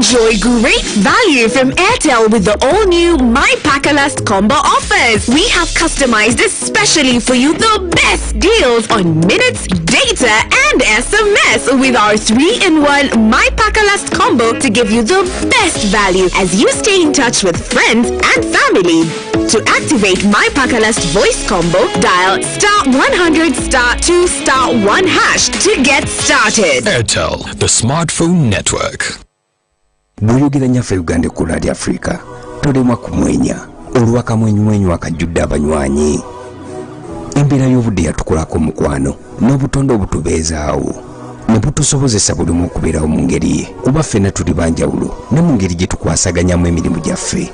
Enjoy great value from Airtel with the all-new My Pakalast combo offers. We have customized especially for you the best deals on minutes, data, and SMS with our 3-in-1 My Pakalast combo to give you the best value as you stay in touch with friends and family. To activate My Pakalast voice combo, dial *100*2*1# to get started. Airtel, the smartphone network. Buyogera nyaffe Uganda ku Radio Africa tolemwa kumwenya olw'akamwenyumwenyu akajjudde abanywanyi. Embeera y'obudde yatukolako mukwano n'obutonde obutubeezaawo ne butusobozesa buli omu okubeerawo mu ngeri ye kuba ffenna tuli banjawulo ne mu ngeri gye tukwasaganyamu emirimu gyaffe.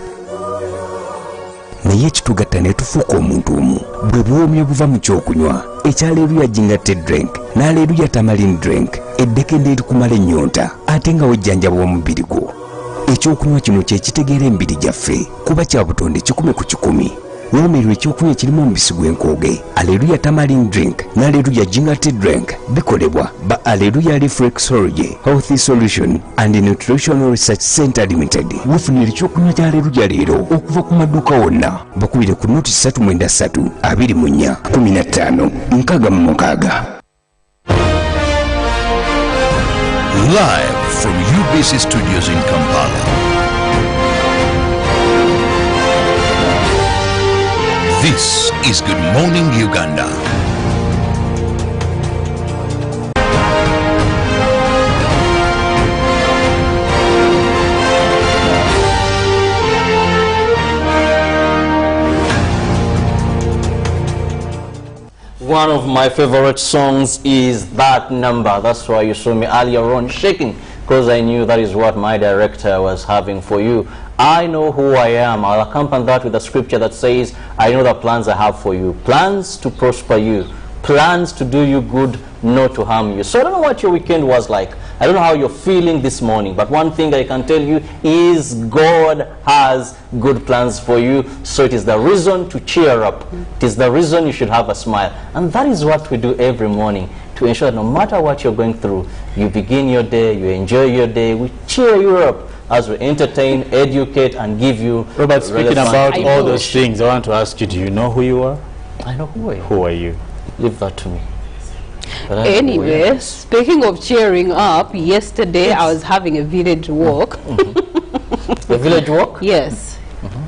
Naye ekitugatta ne tufuuka omuntu omu bwe buwoomyo buva mu kyokunywa ekyaleeruya jingatte drink n'aleeruya tamarin drink eddekende erikumala ennyonta ate nga wejjanjaba omubiri gwo. Ekyokunywa kino kye kitegeera emibiri gyaffe kuba kya butonde 100 ku 100. Woomerwa ekyokunywa kirimu omubisi gw'enkooge aleeruya tamarin drink n'aleeruya jingatte drink bikolebwa ba aleeruya reflexology healthy solution and nutritional research center limited. Weefunira ekyokunywa kya aleeruya leero okuva ku maduuka wonna bakubire ku noti 393 24 15 66. Live from UBC Studios in Kampala. This is Good Morning Uganda. One of my favorite songs is That Number. That's why you saw me earlier on shaking, because I knew that is what my director was having for you. I know who I am. I'll accompany that with a scripture that says, I know the plans I have for you. Plans to prosper you. Plans to do you good, not to harm you. So I don't know what your weekend was like. I don't know how you're feeling this morning. But one thing I can tell you is God has good plans for you. So it is the reason to cheer up. It is the reason you should have a smile. And that is what we do every morning, to ensure that no matter what you're going through, you begin your day, you enjoy your day, we cheer you up as we entertain, educate, and give you. Robert, speaking about all those things, I want to ask you, do you know who you are? I know who I am. Who are you? Leave that to me. Anyway, speaking of cheering up, yesterday I was having a village walk. The village walk? Yes.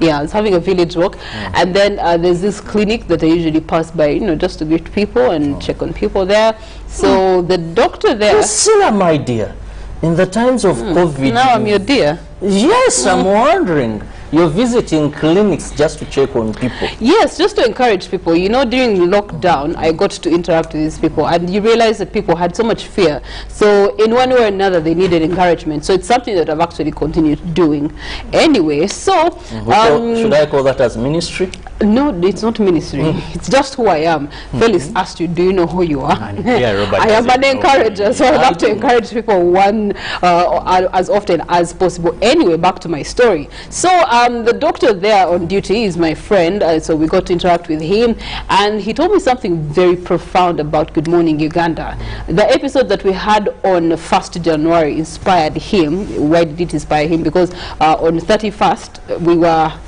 Yeah, I was having a village walk, and then there's this clinic that I usually pass by, you know, just to greet people and check on people there. So the doctor there... Priscilla, my dear, in the times of COVID... Now I'm your dear. Yes, I'm wondering. You're visiting clinics just to check on people. Yes, just to encourage people. You know, during lockdown, I got to interact with these people, and you realize that people had so much fear. So in one way or another, they needed encouragement. So it's something that I've actually continued doing. Anyway, so... should I call that as ministry? No, it's not ministry. It's just who I am. Felix asked you, do you know who you are? Yeah, Robert, I am an encourager, so I have to encourage people as often as possible. Anyway, back to my story. So the doctor there on duty is my friend, so we got to interact with him, and he told me something very profound about Good Morning Uganda. The episode that we had on 1st January inspired him. Why did it inspire him? Because on 31st,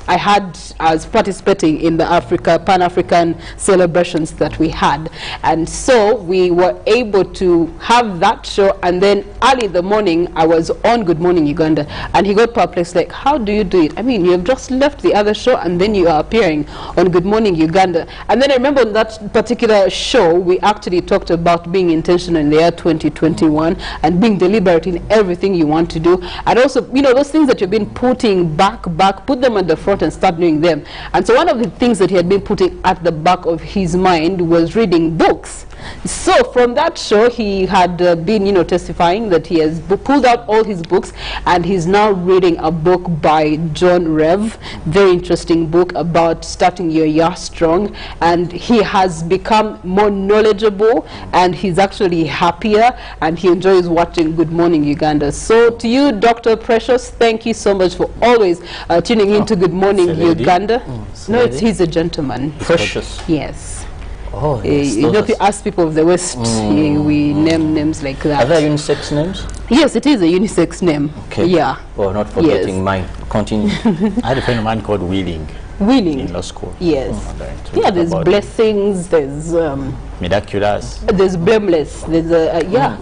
I was participating in the Pan-African celebrations that we had, and so we were able to have that show, and then early in the morning I was on Good Morning Uganda, and he got perplexed, like, how do you do it? I mean, you have just left the other show and then you are appearing on Good Morning Uganda. And then I remember on that particular show we actually talked about being intentional in the year 2021 and being deliberate in everything you want to do, and also, you know, those things that you've been putting back, put them at the front and start doing them. And so one of the things that he had been putting at the back of his mind was reading books. So from that show, he had been, you know, testifying that he has pulled out all his books, and he's now reading a book by John Rev, very interesting book about starting your year strong, and he has become more knowledgeable, and he's actually happier, and he enjoys watching Good Morning Uganda. So to you, Dr. Precious, thank you so much for always tuning into Good Morning Uganda. No, he's a gentleman. Precious. Yes. Oh, yes, You know, if you ask people of the West, we name names like that. Are there unisex names? Yes, it is a unisex name. Okay. Yeah. Well, not forgetting mine. Continue. I had a friend of mine called Wheeling Willing. in law school. Yes. Oh, Yeah, there's blessings, there's miraculous. there's blameless. There's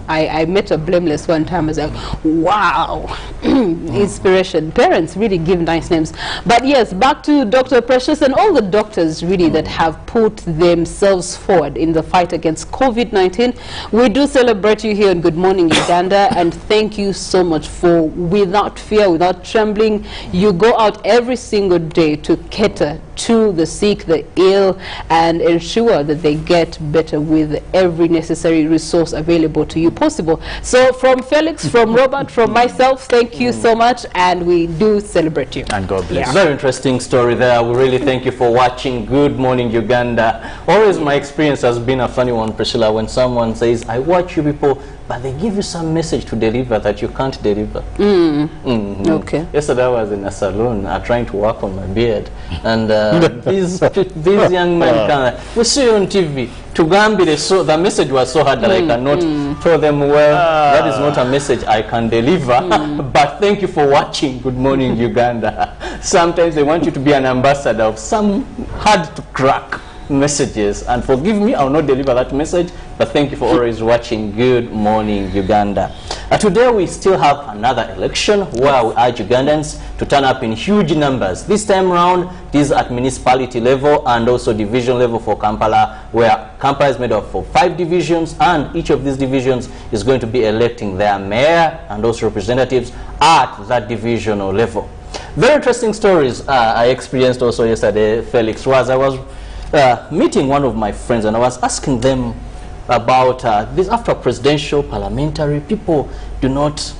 I met a blameless one time. I was like, wow, inspiration. Parents really give nice names. But yes, back to Dr. Precious and all the doctors really that have put themselves forward in the fight against COVID-19. We do celebrate you here on Good Morning Uganda, and thank you so much for, without fear, without trembling, you go out every single day to cater to the sick, the ill, and ensure that they get better with every necessary resource available to you possible. So from Felix, from Robert, from myself, thank you so much, and we do celebrate you. And God bless. Very interesting story there. We really thank you for watching Good Morning Uganda. Always my experience has been a funny one, Priscilla, when someone says, I watch you people, but they give you some message to deliver that you can't deliver. Okay. Yesterday I was in a salon trying to work on my beard, and these young men we see you on TV. To Gambia, so the message was so hard that I cannot tell them, well, that is not a message I can deliver, but thank you for watching Good Morning Uganda. Sometimes they want you to be an ambassador of some hard to crack messages, and forgive me, I will not deliver that message, but thank you for always watching Good Morning Uganda. Today we still have another election where we urge Ugandans to turn up in huge numbers. This time around, this is at municipality level and also division level for Kampala, where Kampala is made up of 5 divisions, and each of these divisions is going to be electing their mayor and also representatives at that divisional level. Very interesting stories I experienced also yesterday, Felix, was I was meeting one of my friends, and I was asking them about this. After presidential, parliamentary, people do not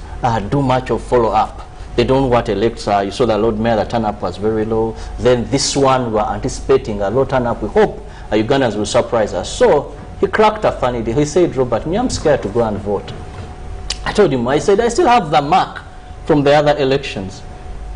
do much of follow-up. They don't want elects. You saw the Lord Mayor, the turn-up was very low. Then this one, we're anticipating a low turn-up. We hope Ugandans will surprise us. So he cracked a funny deal. He said, Robert, me, I'm scared to go and vote. I told him, I said, I still have the mark from the other elections.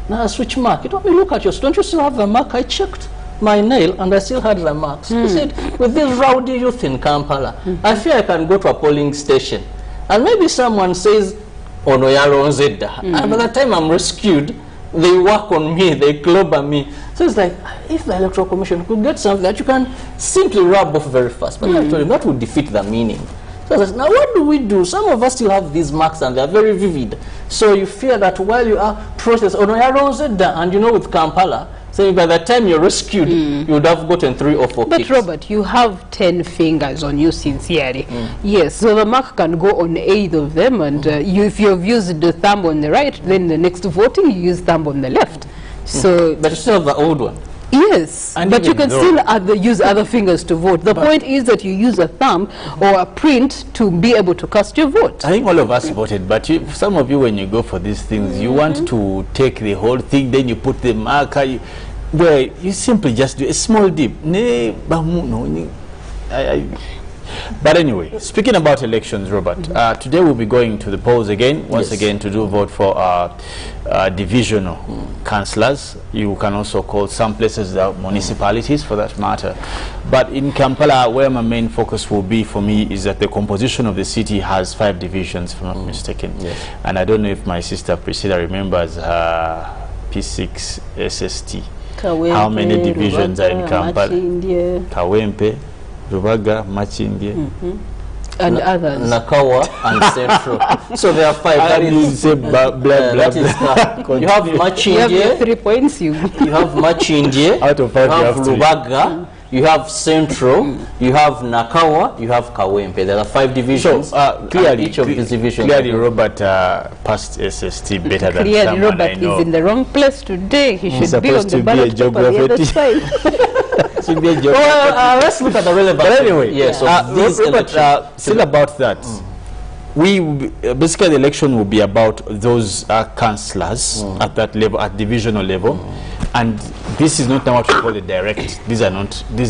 Now, switch mark. He told me, look at yours. Don't you still have the mark? I checked my nail and I still had the marks. He said, with this rowdy youth in Kampala, I fear I can go to a polling station and maybe someone says, Onoyaro Zedda, and by the time I'm rescued, they work on me, they clobber me. So it's like, if the Electoral Commission could get something that you can simply rub off very fast, but I told him that would defeat the meaning. So I said, now what do we do? Some of us still have these marks and they're very vivid. So you fear that while you are processed, Onoyaro Zedda, and you know with Kampala, so by the time you're rescued, you would have gotten 3 or 4 But kicks. Robert, you have 10 fingers on you sincerely. Yes, so the mark can go on 8 of them, and if you've used the thumb on the right, then the next voting you use thumb on the left. So, But you still have the old one. yes, And but you even can still use other fingers to vote. The point is that you use a thumb or a print to be able to cast your vote. I think all of us voted, but some of you, when you go for these things, you want to take the whole thing, then you put the marker, where you simply just do a small dip. But anyway, speaking about elections, Robert, today we'll be going to the polls again, once again, to do vote for divisional councillors. You can also call some places the municipalities for that matter. But in Kampala, where my main focus will be for me is that the composition of the city has 5 divisions, if I'm not mistaken. Yes. And I don't know if my sister Priscilla remembers her P6 SST. Kawempe, how many divisions are in Rubaga, Kampala? Machindye, Kawempe, Rubaga, Machindye. and others. Nakawa and Central. So there are 5. That is, say blah, blah, blah, that is you have You have Machindye, your 3 points. You you have Machindye, Out of 5 you have you have 3. Rubaga, you have Central, you have Nakawa, you have Kawempe. There are 5 divisions. So clearly, each of these divisions. clearly Robert passed SST better than clearly someone Robert I know. is in the wrong place today. He should be on supposed the to be a ballot paper the geography other teacher. side. Should be a joke. Well, let's look at the relevant. But anyway, yes. Robert, still about that. We basically the election will be about those councillors at that level, at divisional level, and this is not now what we call the direct. These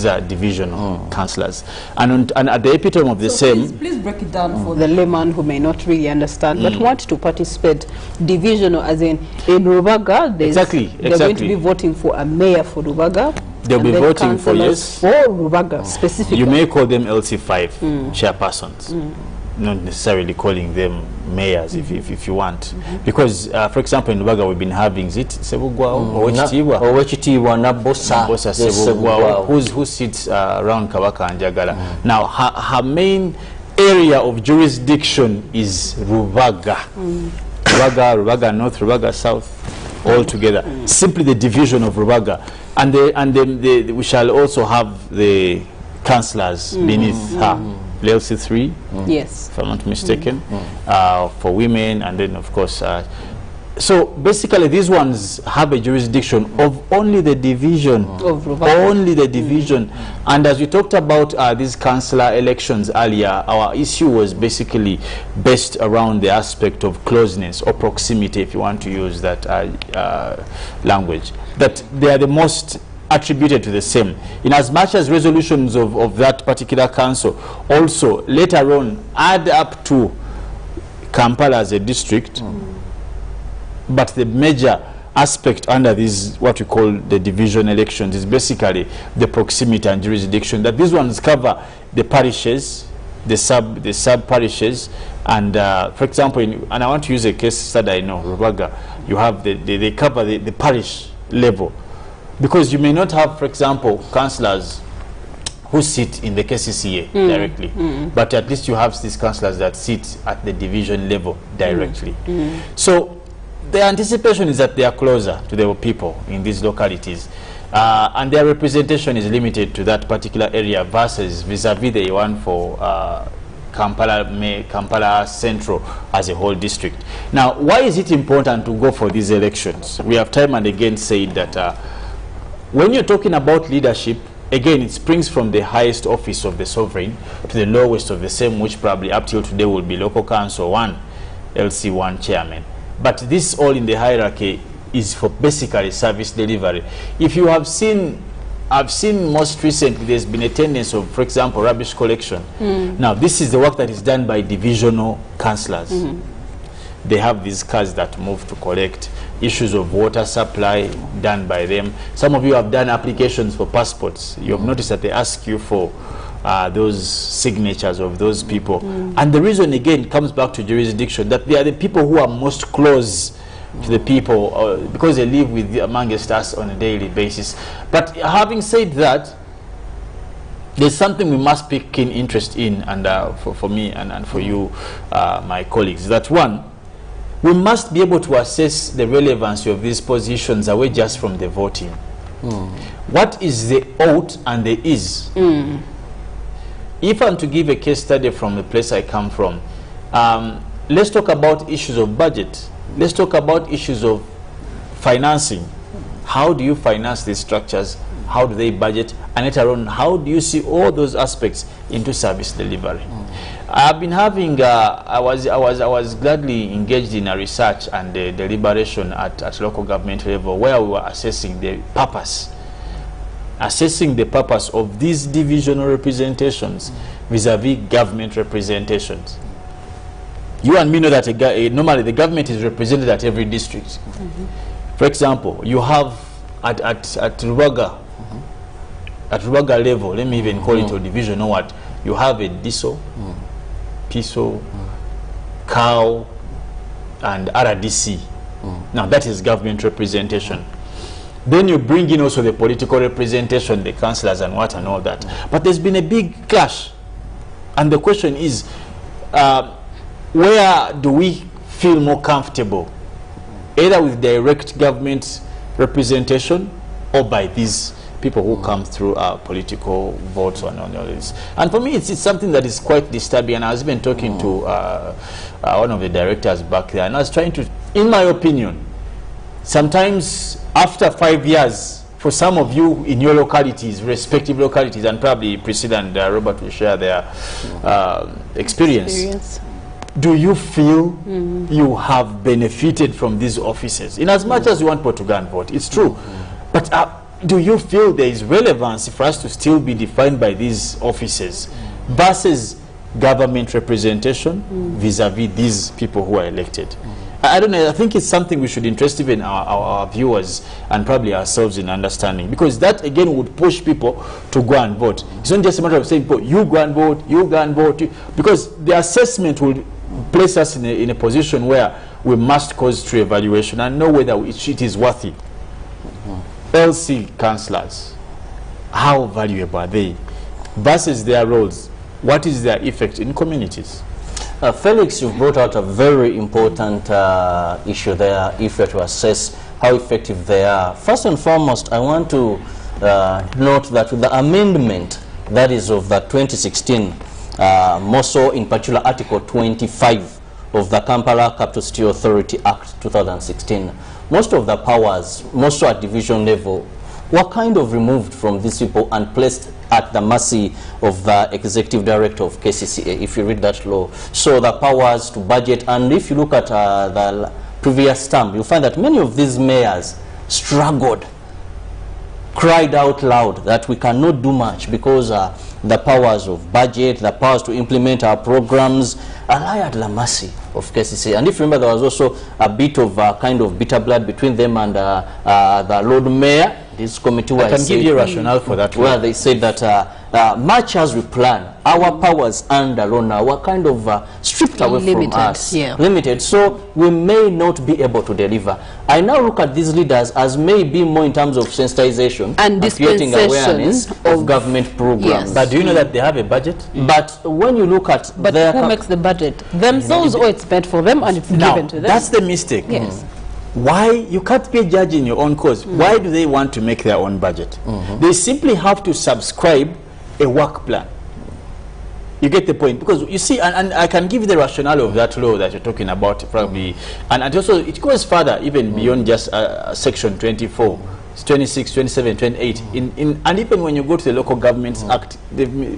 are divisional councillors, and at the epitome of the same. Please break it down for the layman who may not really understand, but want to participate. Divisional, as in Rubaga, they're going to be voting for a mayor for Rubaga. They'll be And then voting for councillors yes. For Rubaga specifically. You may call them LC5 chairpersons, not necessarily calling them mayors if you want. Because, for example, in Rubaga we've been having Owechitiibwa Nabosa Sebugwawo, who sits around Kabaka and Jagala. Now, her main area of jurisdiction is Rubaga. Rubaga North, Rubaga South, all together. Simply the division of Rubaga. And we shall also have the councillors beneath her. LC3, Yes. if I'm not mistaken, for women, and then of course so basically these ones have a jurisdiction of only the division Of Rubaga. only the division. And as we talked about these councillor elections earlier, our issue was basically based around the aspect of closeness or proximity, if you want to use that language, that they are the most attributed to the same, in as much as resolutions of that particular council also later on add up to Kampala as a district. But the major aspect under this, what we call the division elections, is basically the proximity and jurisdiction, that these ones cover the parishes, the sub parishes, and for example, and I want to use a case that I know, Rubaga, you have they cover the parish level. Because you may not have, for example, councillors who sit in the KCCA directly, but at least you have these councillors that sit at the division level directly. So the anticipation is that they are closer to the people in these localities, and their representation is limited to that particular area versus vis-a-vis the one for Kampala Central as a whole district. Now, why is it important to go for these elections? We have time and again said that when you're talking about leadership, again, it springs from the highest office of the sovereign to the lowest of the same, which probably up till today will be local council 1, LC1 chairman. But this all in the hierarchy is for basically service delivery. If you have seen, I've seen most recently, there's been a tendency of, for example, rubbish collection. Now, this is the work that is done by divisional councillors. They have these cars that move to collect. Issues of water supply done by them. Some of you have done applications for passports. You have noticed that they ask you for those signatures of those people. And the reason again comes back to jurisdiction, that they are the people who are most close to the people because they live with amongst us on a daily basis. But having said that, there's something we must take keen interest in, and for me and for you, my colleagues, that one, we must be able to assess the relevancy of these positions away just from the voting. What is the ought and the is? If I'm to give a case study from the place I come from, let's talk about issues of budget. Let's talk about issues of financing. How do you finance these structures? How do they budget? And later on, how do you see all those aspects into service delivery? I've been having, I was gladly engaged in a research and deliberation at local government level, where we were assessing the purpose of these divisional representations vis-a-vis government representations. You and me know that normally the government is represented at every district. For example, you have at Rubaga, at Rubaga level, let me even call it a division, or what, you have a DISO, PISO, COW, and RDC. Now that is government representation. Then you bring in also the political representation, the councillors and what and all that. But there's been a big clash. And the question is, where do we feel more comfortable? Either with direct government representation or by these people who come through political votes and all this. And for me, it's something that is quite disturbing. And I was even talking to one of the directors back there, and I was trying to, in my opinion, sometimes after 5 years, for some of you in your localities, respective localities, and probably Priscilla and Robert will share their experience. Do you feel you have benefited from these offices? In as much as you want people to go and vote, it's true. But do you feel there is relevance for us to still be defined by these offices versus government representation vis-a-vis these people who are elected? I don't know, I think it's something we should interest even our viewers and probably ourselves in understanding, because that again would push people to go and vote. It's not just a matter of saying, you go and vote, you go and vote, because the assessment will place us in a position where we must cause true evaluation and know whether it is worthy. LC councillors, how valuable are they versus their roles? What is their effect in communities? Felix, you've brought out a very important issue there, if you're to assess how effective they are. First and foremost, I want to note that with the amendment that is of the 2016, more so in particular Article 25 of the Kampala Capital City Authority Act 2016, most of the powers, most at division level, were kind of removed from these people and placed at the mercy of the executive director of KCCA, if you read that law. So the powers to budget, and if you look at the previous term, you'll find that many of these mayors struggled, cried out loud that we cannot do much because the powers of budget, the powers to implement our programs lie at the mercy of KCCA. And if you remember, there was also a bit of kind of bitter blood between them and the Lord Mayor. This committee I can give you a rationale for that. Where they said that much as we plan, our powers under law now were kind of stripped away from us. Limited. So we may not be able to deliver. I now look at these leaders as maybe more in terms of sensitization and creating awareness of government programs. Yes. But do you know that they have a budget? But when you look at who makes the budget? Themselves, or it's meant for them and it's given to them? That's the mistake. Yes. Why? You can't be a judge in your own cause. Why do they want to make their own budget? They simply have to subscribe a work plan. You get the point? Because you see, and I can give you the rationale of that law that you're talking about probably, and also it goes further even beyond just section 24, 26, 27, 28, and even when you go to the Local Governments Act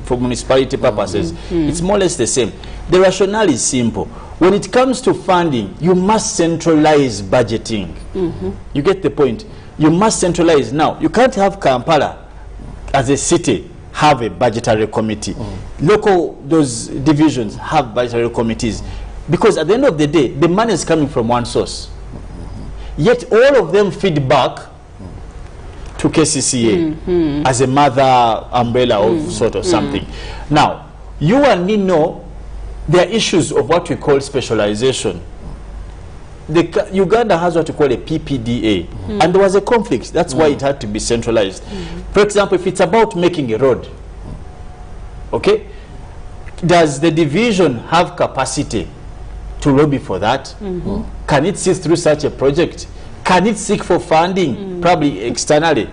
for municipality purposes, it's more or less the same. The rationale is simple. When it comes to funding, you must centralize budgeting. You get the point? You must centralize. Now, you can't have Kampala as a city have a budgetary committee. Those divisions have budgetary committees. Because at the end of the day, the money is coming from one source. Yet all of them feed back to KCCA as a mother umbrella of sort of something. Now, you and me know there are issues of what we call specialization. Uganda has what we call a PPDA, and there was a conflict. That's why it had to be centralized. For example, if it's about making a road, okay, does the division have capacity to lobby for that? Can it see through such a project? Can it seek for funding, probably externally?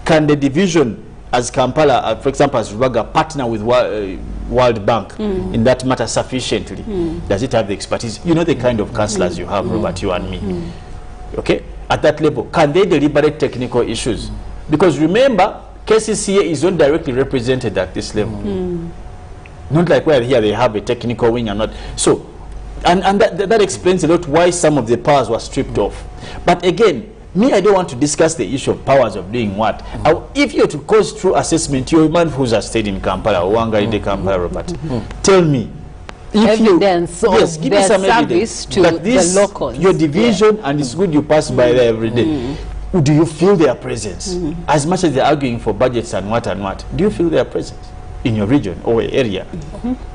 Can the division, as Kampala, for example, as Rubaga, partner with World Bank in that matter sufficiently? Does it have the expertise? You know the kind of councillors you have, Robert, you and me. Okay? At that level, can they deliberate technical issues? Because remember, KCCA is not directly represented at this level. Not like where here they have a technical wing and not. So, and that explains a lot why some of the powers were stripped off. But again, me, I don't want to discuss the issue of powers of doing what. If you're to cause true assessment, you're a man who's stayed in Kampala, Kampala, Robert. Tell me. If evidence of give me some service to the locals. Your division, and it's good you pass by there every day. Do you feel their presence? As much as they're arguing for budgets and what, do you feel their presence in your region or area?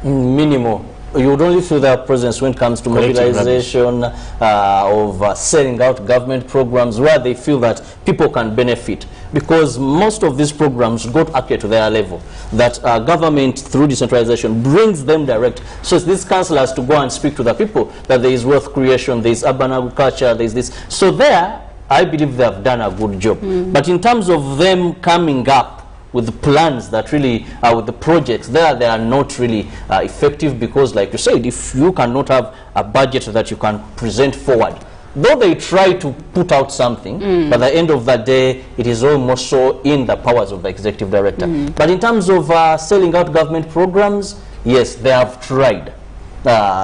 Minimal. You would only feel their presence when it comes to mobilization of selling out government programs where they feel that people can benefit, because most of these programs go actually to their level, that government through decentralization brings them direct. So it's these councillors to go and speak to the people that there is wealth creation, there is urban agriculture, there is this. So there, I believe they have done a good job. But in terms of them coming up with plans that really, with the projects, they are not really effective, because like you said, if you cannot have a budget that you can present forward, though they try to put out something, but at the end of the day, it is almost so in the powers of the executive director. But in terms of selling out government programs, yes, they have tried.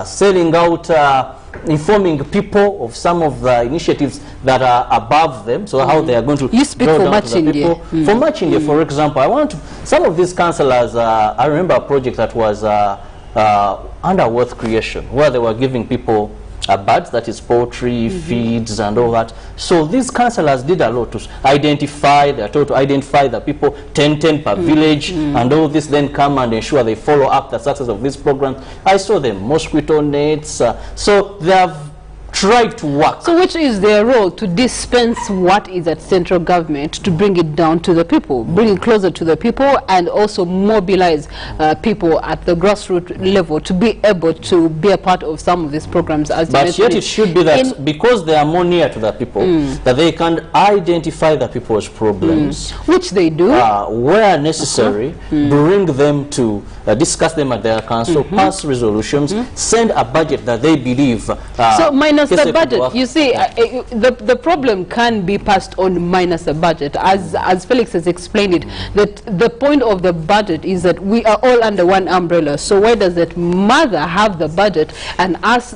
Selling out, informing people of some of the initiatives that are above them, so how they are going to speak for Much India. For Much India, for example, some of these councillors, I remember a project that was under wealth creation, where they were giving people birds, that is poultry, feeds and all that. So these councillors did a lot to identify, they are told to identify the people, 10 per village, and all this, then come and ensure they follow up the success of these programs. I saw them, mosquito nets, so they have tried to work. So which is their role? To dispense what is at central government, to bring it down to the people, bring it closer to the people, and also mobilize people at the grassroots level to be able to be a part of some of these programs. As but yet it should be that because they are more near to the people, that they can identify the people's problems. Which they do. Where necessary, bring them to discuss them at their council, pass resolutions, send a budget that they believe. So minus the budget, you see, the problem can be passed on minus the budget. As Felix has explained it, that the point of the budget is that we are all under one umbrella. So why does that mother have the budget and us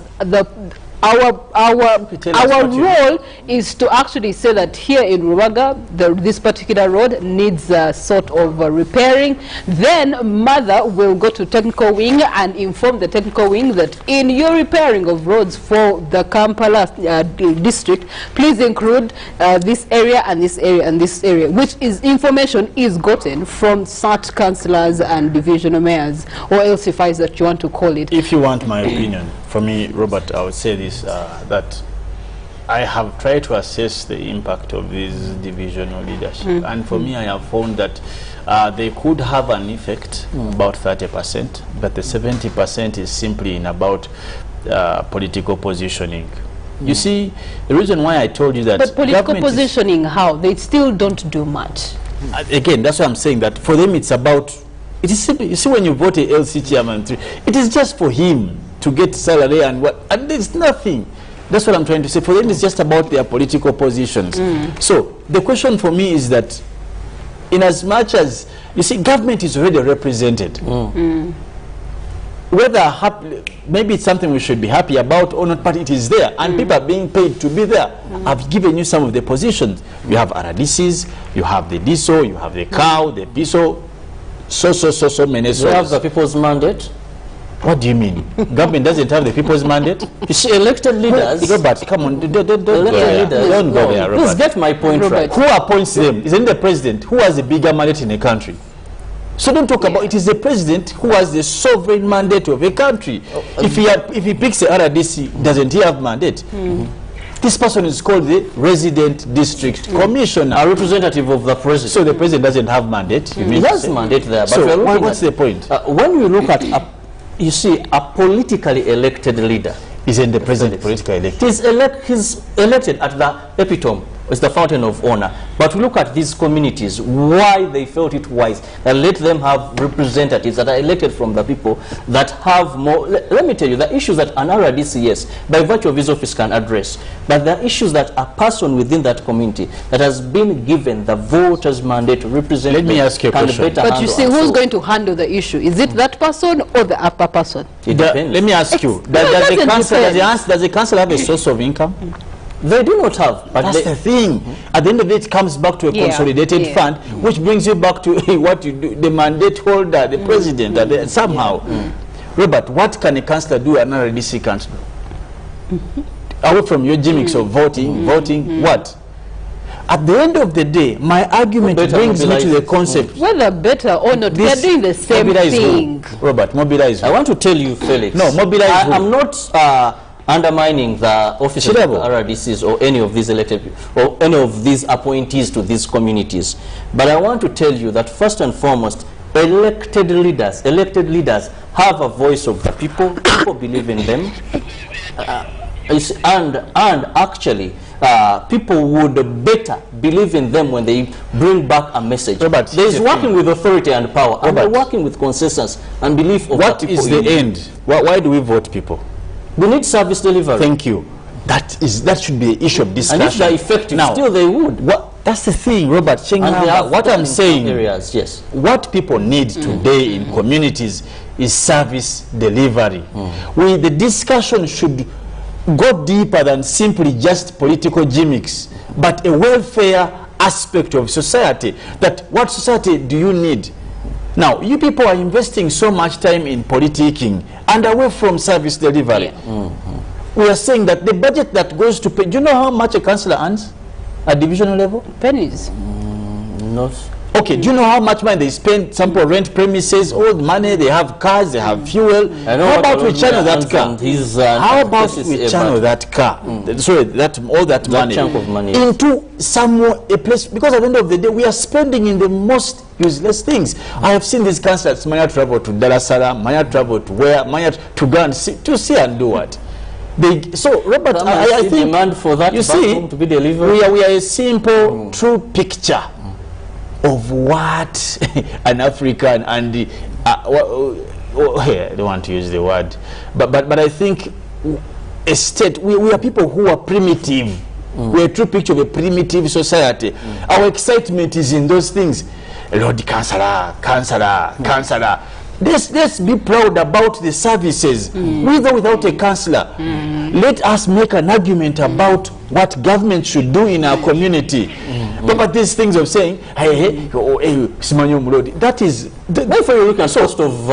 our role is to actually say that here in Rubaga, this particular road needs sort of repairing. Then mother will go to technical wing and inform the technical wing that in your repairing of roads for the Kampala district, please include this area and this area and this area, which is information is gotten from such councillors and divisional mayors, or LCFIs that you want to call it. If you want my opinion, for me, Robert, I would say this, that I have tried to assess the impact of this divisional leadership. And for me, I have found that they could have an effect, about 30%, but the 70% is simply in about political positioning. You see, the reason why I told you that... But political positioning, how? They still don't do much. Again, that's why I'm saying that for them it's about... It is simply, you see, when you vote a LC chairman, it is just for him to get salary and what, and there's nothing. That's what I'm trying to say. For them, it's just about their political positions. So the question for me is that, in as much as you see, government is already represented. Whether maybe it's something we should be happy about or not, but it is there, and people are being paid to be there. I've given you some of the positions. You have RDCs, you have the DISO, you have the cow, the PISO, so many. You have the people's mandate. What do you mean? Government doesn't have the people's mandate? You see, elected leaders... Robert, come on, don't go there. Don't go there, Robert. Please get my point right. Who appoints them? Isn't the president who has a bigger mandate in a country? So don't talk about it. Is the president who has the sovereign mandate of a country. If he picks a RDC, doesn't he have mandate? This person is called the resident district commissioner, a representative of the president. So the president doesn't have mandate. He has mandate there. But so what's the point? When you look at you see, a politically elected leader. Isn't the president politically elected? He's elected at the epitome. It's the fountain of honor. But we look at these communities, why they felt it wise that let them have representatives that are elected from the people that have more. Let me tell you, the issues that an RDC, yes, by virtue of his office can address, but the issues that a person within that community that has been given the voters' mandate to represent. Let me ask you a question. But you see, who's going to handle the issue? Is it that person or the upper person? It depends. Let me ask you, does the council have a source of income? They do not have. But that's the thing. At the end of it, it comes back to a consolidated fund, which brings you back to what you do, the mandate holder, the president, somehow. Robert, what can a councillor do another DC can't do? Away from your gimmicks of voting, what? At the end of the day, my argument brings me to the concept. Whether better or not, they're doing the same thing. Robert, mobilize. I want to tell you, Felix. No, mobilize. I'm not undermining the office of the RDCs or any of these elected or any of these appointees to these communities. But I want to tell you that first and foremost, elected leaders have a voice of the people. People believe in them. And actually, people would better believe in them when they bring back a message. Robert, there is working with authority and power, and they're working with consensus and belief of what the people. What is the end? Why do we vote people? We need service delivery. Thank you. That should be an issue of discussion. And if they're effective, now, still they would. That's the thing, Robert. What I'm saying, areas, yes. What people need today in communities is service delivery. The discussion should go deeper than simply just political gimmicks, but a welfare aspect of society. That what society do you need? Now, you people are investing so much time in politicking and away from service delivery. we are saying that the budget that goes to pay, do you know how much a councillor earns at divisional level? Pennies. Not. Okay, do you know how much money they spend? Some people rent premises, all the money, they have cars, they have fuel. How about we channel that car? How about we channel that car? Sorry, all that money, chunk of money into somewhere, a place, because at the end of the day, we are spending in the most useless things. I have seen these councillors, many travel to Dar es Salaam, many travel to where, many to go and see and do what? So, Robert, I think demand for that you see, to be delivered. We are a simple, true picture of what an African and the, I don't want to use the word, but I think a state, we are people who are primitive. We're a true picture of a primitive society. Our excitement is in those things. Lord Councillor, let's be proud about the services, with or without a councillor. Let us make an argument about what government should do in our community. But these things of saying, that is, therefore you look at cost of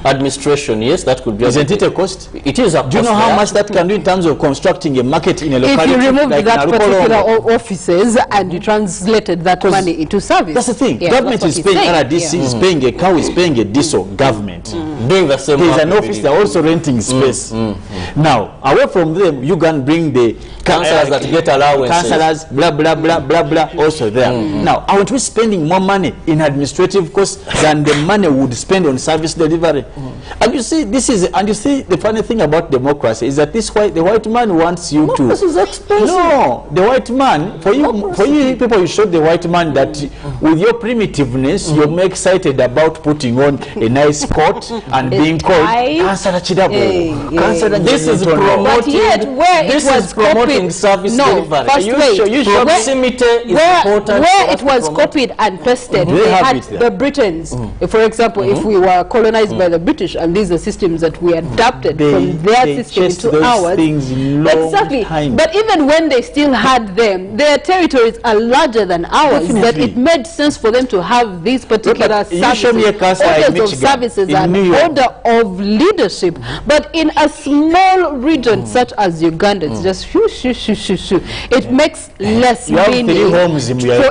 administration. Yes, that could be. Isn't it a cost? It is a cost. Do you know how much that can do in terms of constructing a market in a locality? If you remove like that particular offices and you translated that money into service. That's the thing. Government is paying RDC, is paying a cow, is paying a diesel. Government doing the same. There's an office. They're also renting space. Now, away from them, you can bring the councillors that get allowances. Councillors, blah blah blah blah blah. Also there. Now, aren't we spending more money in administrative costs than the money we would spend on service delivery? And you see, the funny thing about democracy is that the white man wants you to. This is expensive. No, the white man, for you people, you showed the white man that with your primitiveness, you're more excited about putting on a nice coat and being called Councillor Chidabo. This is promoting service delivery. Proximity is important. Where it was copied and pasted, they had the Britons. For example, if we were colonized by the British, and these are systems that we adapted from their system to ours. Exactly. But even when they still had them, their territories are larger than ours. That it made sense for them to have these particular services and order of leadership. But in a small region such as Uganda, it's just it makes less meaning for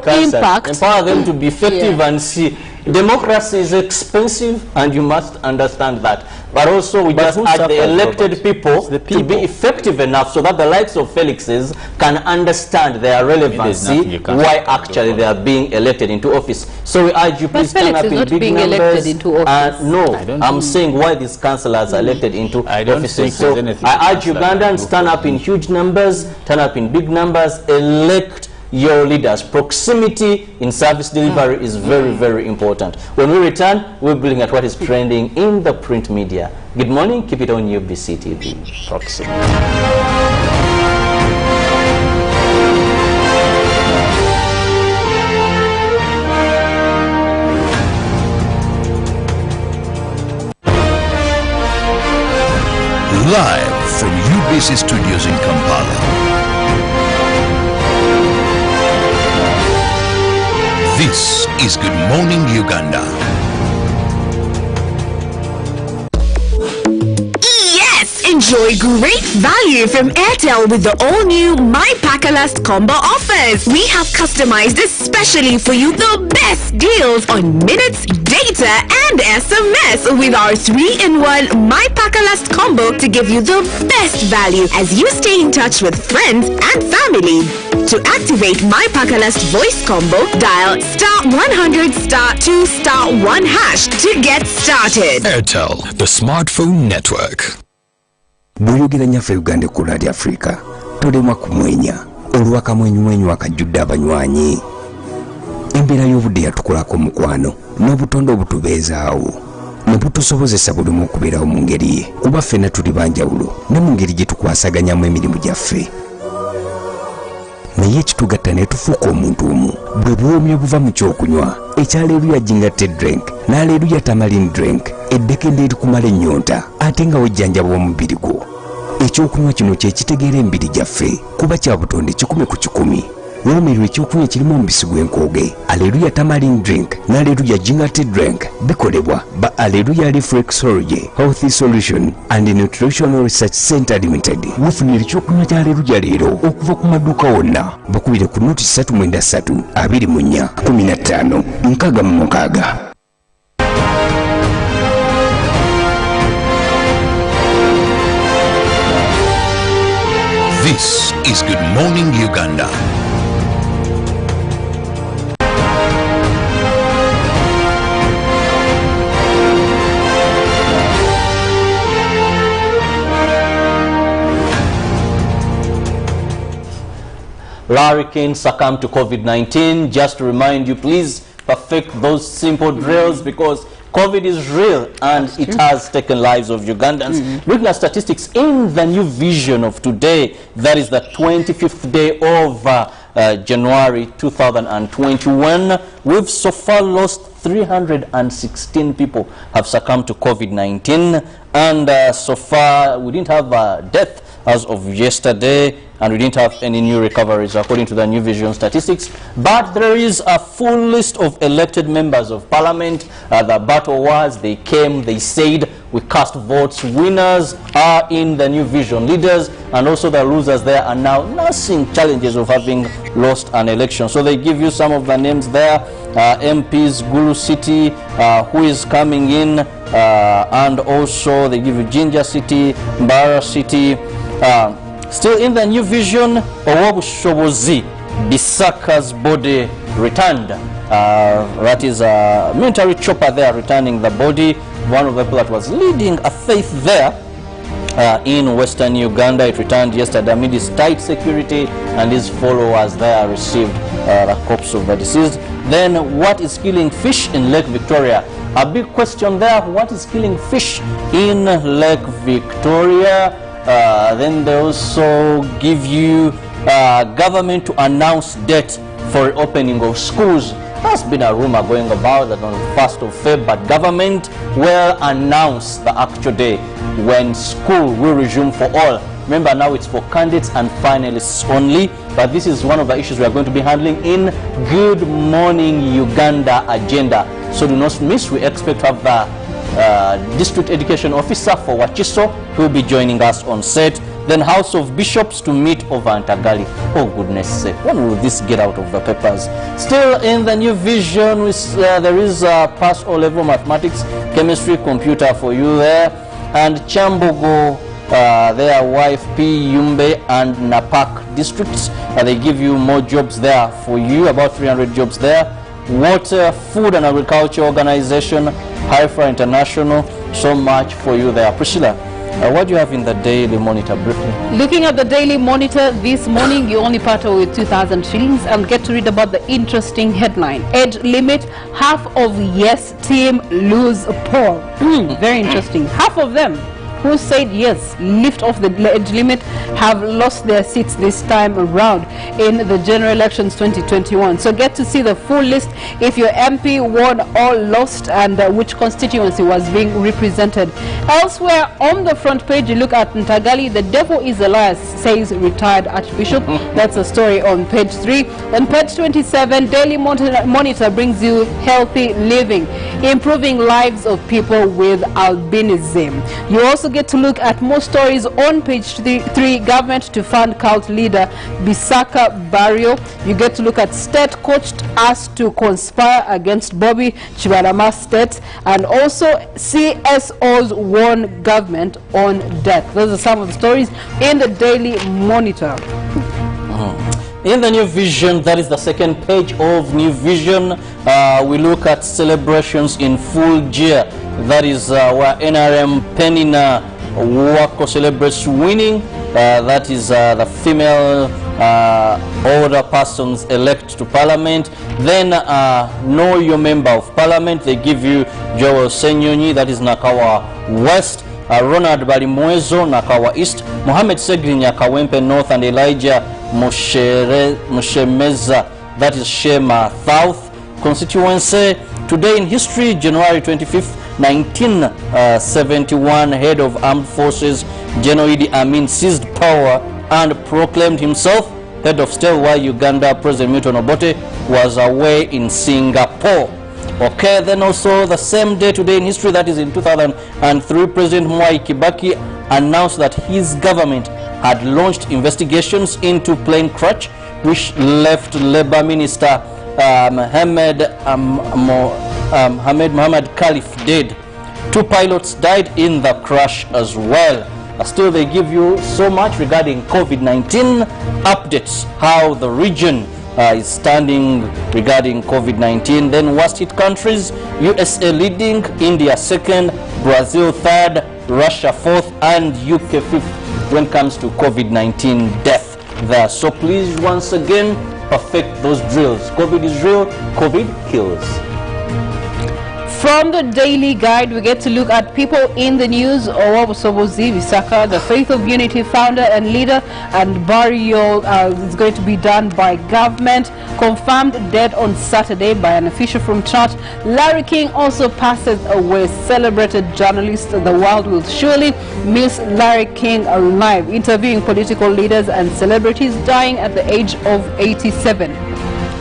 impact. Empower them to be effective and see. Democracy is expensive, and you must understand that. But also, we just urge the elected people to be effective enough so that the likes of Felixes can understand their relevancy, why actually they are being elected into office. So we urge you, please stand up in big numbers. No, I'm saying why these councillors are elected into offices. So I urge Ugandans, stand up in huge numbers, turn up in big numbers, elect your leaders. Proximity in service delivery is very, very important. When we return, we'll be looking at what is trending in the print media. Good morning. Keep it on UBC TV. Proximity. Live from UBC Studios in Kampala. This is Good Morning Uganda. Yes! Enjoy great value from Airtel with the all-new My Pakalast combo offers. We have customized especially for you the best deals on minutes, data and SMS with our 3-in-1 My Pakalast combo to give you the best value as you stay in touch with friends and family. To activate My Pakalast voice combo, dial *100*2*1# to get started. Airtel, the smartphone network. Buyogera nyaffe Uganda ku Radio Africa. Tolemwa kumwenya. Olwakamwenyumwenyu akajjudde abanywanyi. Embeera y'obudde yatukolako mukwano. N'obutonde obutubeezaawo. Ne butusobozesa buli omu okubeerawo mu ngeri ye. Kuba ffenna tuli banjawulo ne mu ngeri gye tukwasaganyamu emirimu gyaffe. Naye ekitugatta ne tufuuka omuntu omu. Bwe buwoomya buva mu kyokunywa. Ekyaleero yajingatte drink. N'aleero yatamalin drink. Eddekende erikumala ennyonta. Ate nga wejjanjaba omubiri gwo. Ekyokunywa kino kye kitegeera emibiri gyaffe. Kuba kya butonde 10 ku 10. woomerwa ekyokunywa ekirimu omubisi gw'enkooge. Alleluya Tamarind Drink n'Alleluya Ginger Tea Drink bikolebwa ba Alleluya Reflexology Healthy Solution and Nutritional Research Center Limited. Weefunira ekyokunywa kya Alleluya leero okuva ku maduuka wonna. Bakubire ku noti 393 24 15 66. This is Good Morning Uganda. Larry King succumbed to COVID-19. Just to remind you, please perfect those simple drills because COVID is real and it has taken lives of Ugandans. Looking at statistics in the new vision of today, that is the 25th day of January 2021, we've so far lost 316 people have succumbed to COVID-19, and so far we didn't have a death as of yesterday, and we didn't have any new recoveries according to the new vision statistics. But there is a full list of elected members of parliament. The battle was, they came, they said, we cast votes. Winners are in the new vision. Leaders and also the losers there are now nursing challenges of having lost an election. So they give you some of the names there. MPs, Gulu City, who is coming in, and also they give you Jinja City, Mbara City. Still in the new vision, Owabushobozi, Bisaka's body returned. That is a military chopper there returning the body. One of the people that was leading a faith there in western Uganda, it returned yesterday amid his tight security, and his followers there received the corpse of the deceased. Then what is killing fish in Lake Victoria? A big question there, what is killing fish in Lake Victoria? Then they also give you government to announce date for opening of schools. There's been a rumor going about that on the 1st of February, but government will announce the actual day when school will resume for all. Remember, now it's for candidates and finalists only, but this is one of the issues we are going to be handling in Good Morning Uganda agenda. So do not miss, we expect to have the District Education Officer for Wachiso, who will be joining us on set. Then House of Bishops to meet over Antagali. Oh goodness sake, when will this get out of the papers? Still in the new vision, there is pass O-level mathematics, chemistry, computer for you there. And Chambogo, their wife P. Yumbe and Napak districts, they give you more jobs there for you, about 300 jobs there. Water, Food and Agriculture Organization, Haifa International, so much for you there. Priscilla, what do you have in the Daily Monitor briefly? Looking at the Daily Monitor this morning, you only part with 2,000 shillings and get to read about the interesting headline. Age limit, half of Yes team lose poll. Very interesting. Half of them who said yes, lift off the age limit, have lost their seats this time around in the general elections 2021. So get to see the full list if your MP won or lost and which constituency was being represented. Elsewhere on the front page, you look at Ntagali, the devil is a liar, says retired Archbishop. That's a story on page 3. On page 27, Daily Monitor brings you healthy living, improving lives of people with albinism. You also get to look at more stories on page 3, government to fund cult leader Bisaka Barrio. You get to look at state coached us to conspire against Bobby Chibarama State, and also CSOs warn government on death. Those are some of the stories in the Daily Monitor. In the New Vision, that is the second page of New Vision, we look at celebrations in full gear. That is where NRM Penina Wako celebrates winning. That is the female older persons elect to parliament. Then know your member of parliament. They give you Joel Senyonyi, that is Nakawa West. Ronald Balimwezo, Nakawa East. Mohamed Segri, Nyakawempe North. And Elijah Mushemeza, that is Shema South constituency. Today in history, January 25th, 1971, head of armed forces General Idi Amin seized power and proclaimed himself head of state, while Uganda President Milton Obote was away in Singapore. Okay, then also the same day today in history, that is in 2003, President Mwai Kibaki announced that his government had launched investigations into plane crash which left Labour Minister Mohammed Khalif dead. 2 pilots died in the crash as well. Still, they give you so much regarding COVID-19 updates, how the region is standing regarding COVID-19. Then worst hit countries, USA leading, India second, Brazil third, Russia fourth, and UK fifth when it comes to COVID-19 death there. So please, once again, perfect those drills. COVID is real, COVID kills. From the Daily Guide, we get to look at people in the news. Owabusobozi Bisaka, the Faith of Unity founder and leader, and burial is going to be done by government. Confirmed dead on Saturday by an official from church. Larry King also passes away. Celebrated journalist. The world will surely miss Larry King alive. Interviewing political leaders and celebrities, dying at the age of 87.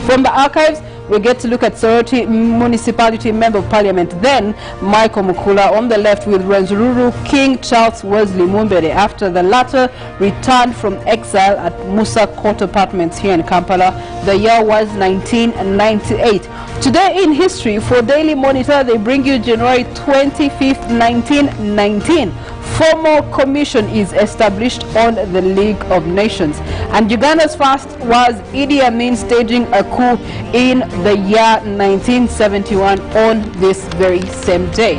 From the archives, we get to look at Soroti Municipality Member of Parliament, then Michael Mukula on the left with Rwenzururu King Charles Wesley Mumbere after the latter returned from exile at Musa Court Apartments here in Kampala. The year was 1998. Today in history, for Daily Monitor, they bring you January 25th, 1919. Formal commission is established on the League of Nations. And Uganda's first was Idi Amin staging a coup in the year 1971 on this very same day.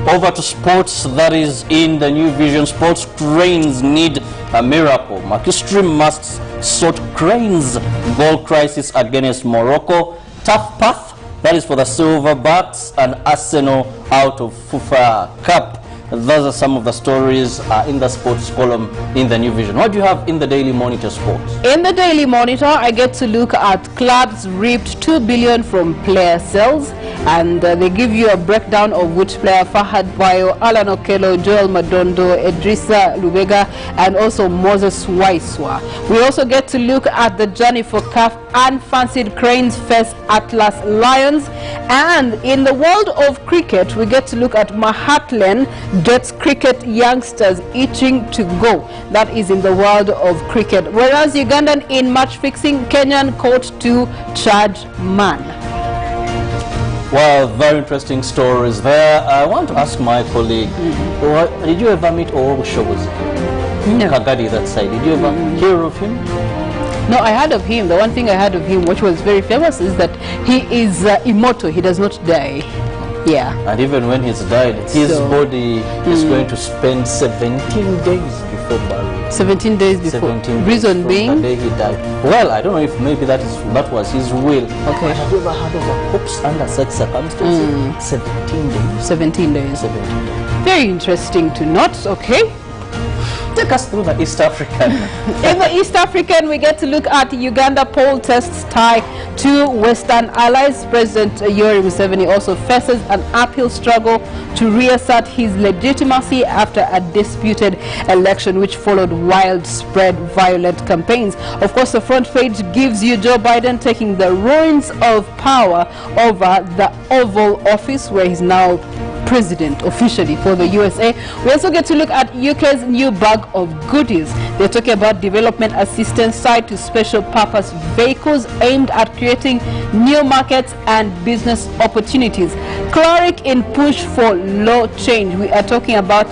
Over to sports, that is in the New Vision. Sports cranes need a miracle. Makistri must sort cranes goal crisis against Morocco. Tough path, that is for the Silverbacks, and Arsenal out of FIFA Cup. Those are some of the stories in the sports column in the New Vision. What do you have in the Daily Monitor Sports? In the Daily Monitor, I get to look at clubs reaped $2 billion from player sales, and they give you a breakdown of which player: Fahad Bayo, Alan Okello, Joel Madondo, Edrissa Lubega, and also Moses Waiswa. We also get to look at the journey for CAF. Unfancied cranes face Atlas Lions. And in the world of cricket, we get to look at Mahatlan gets cricket youngsters itching to go. That is in the world of cricket. Whereas Ugandan in match fixing, Kenyan court to charge man. Well, very interesting stories there. I want to ask my colleague, did you ever meet Owobushobozi? No. Kagadi, that side. Did you ever hear of him? No, I heard of him. The one thing I heard of him, which was very famous, is that he is immortal. He does not die. Yeah. And even when he's died, his body is going to spend 17 days before burial. 17 days before. 17 days Reason from being? the day he died. Well, I don't know if maybe that was his will. Okay. Have you ever heard of a corpse under such circumstances? 17 days. 17 days. 17 days. Very interesting to note. Okay. Take us through the East African. In the East African, we get to look at Uganda poll tests tie to Western allies. President Yoweri Museveni also faces an uphill struggle to reassert his legitimacy after a disputed election which followed widespread violent campaigns. Of course, the front page gives you Joe Biden taking the reins of power over the Oval Office, where he's now president officially for the USA. We also get to look at UK's new bag of goodies. They're talking about development assistance tied to special purpose vehicles aimed at creating new markets and business opportunities. Cleric in push for law change. We are talking about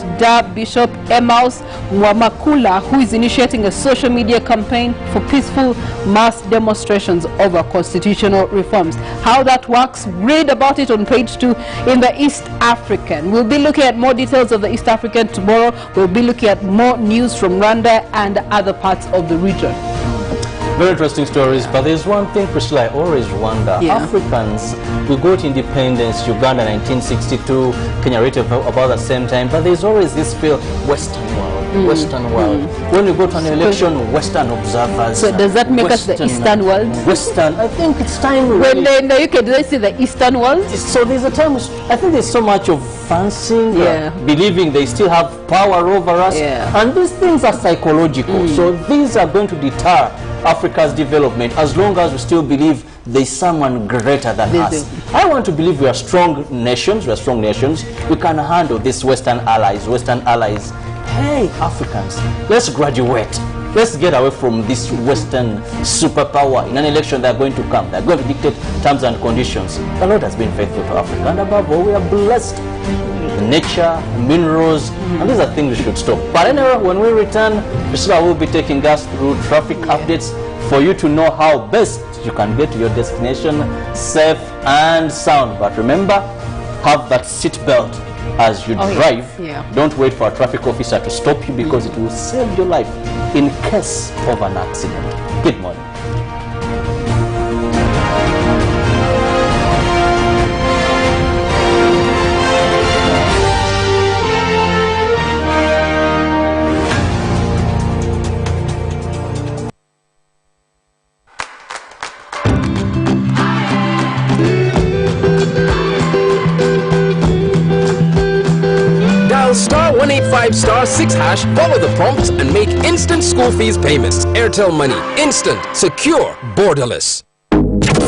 Bishop Emmaus Wamakula, who is initiating a social media campaign for peaceful mass demonstrations over constitutional reforms. How that works, read about it on page 2 in the East African. We'll be looking at more details of the East African tomorrow. We'll be looking at more news from Rwanda and other parts of the region. Very interesting stories, but there's one thing, Priscilla, I always wonder. Yeah. Africans, we got independence, Uganda 1962, Kenya right about the same time, but there's always this feel, Western world, Western world. When we go to an election, Western observers. So does that make us the Eastern world? Western, I think it's time. When in the UK, do they say the Eastern world? So there's a time, I think there's so much of fancying, believing they still have power over us, and these things are psychological. So these are going to deter Africa's development as long as we still believe there's someone greater than us. I want to believe we are strong nations. We are strong nations. We can handle these Western allies. Hey, Africans, let's graduate. Let's get away from this Western superpower. In an election, they're going to come. They're going to dictate terms and conditions. The Lord has been faithful to Africa. And above all, we are blessed. Nature, minerals, and these are things we should stop. But anyway, when we return, Priscilla will be taking us through traffic updates for you to know how best you can get to your destination safe and sound. But remember, have that seat belt as you drive. Don't wait for a traffic officer to stop you, because it will save your life in case of an accident. Good morning. Star 185 star 6 hash, follow the prompts and make instant school fees payments. Airtel Money, instant, secure, borderless.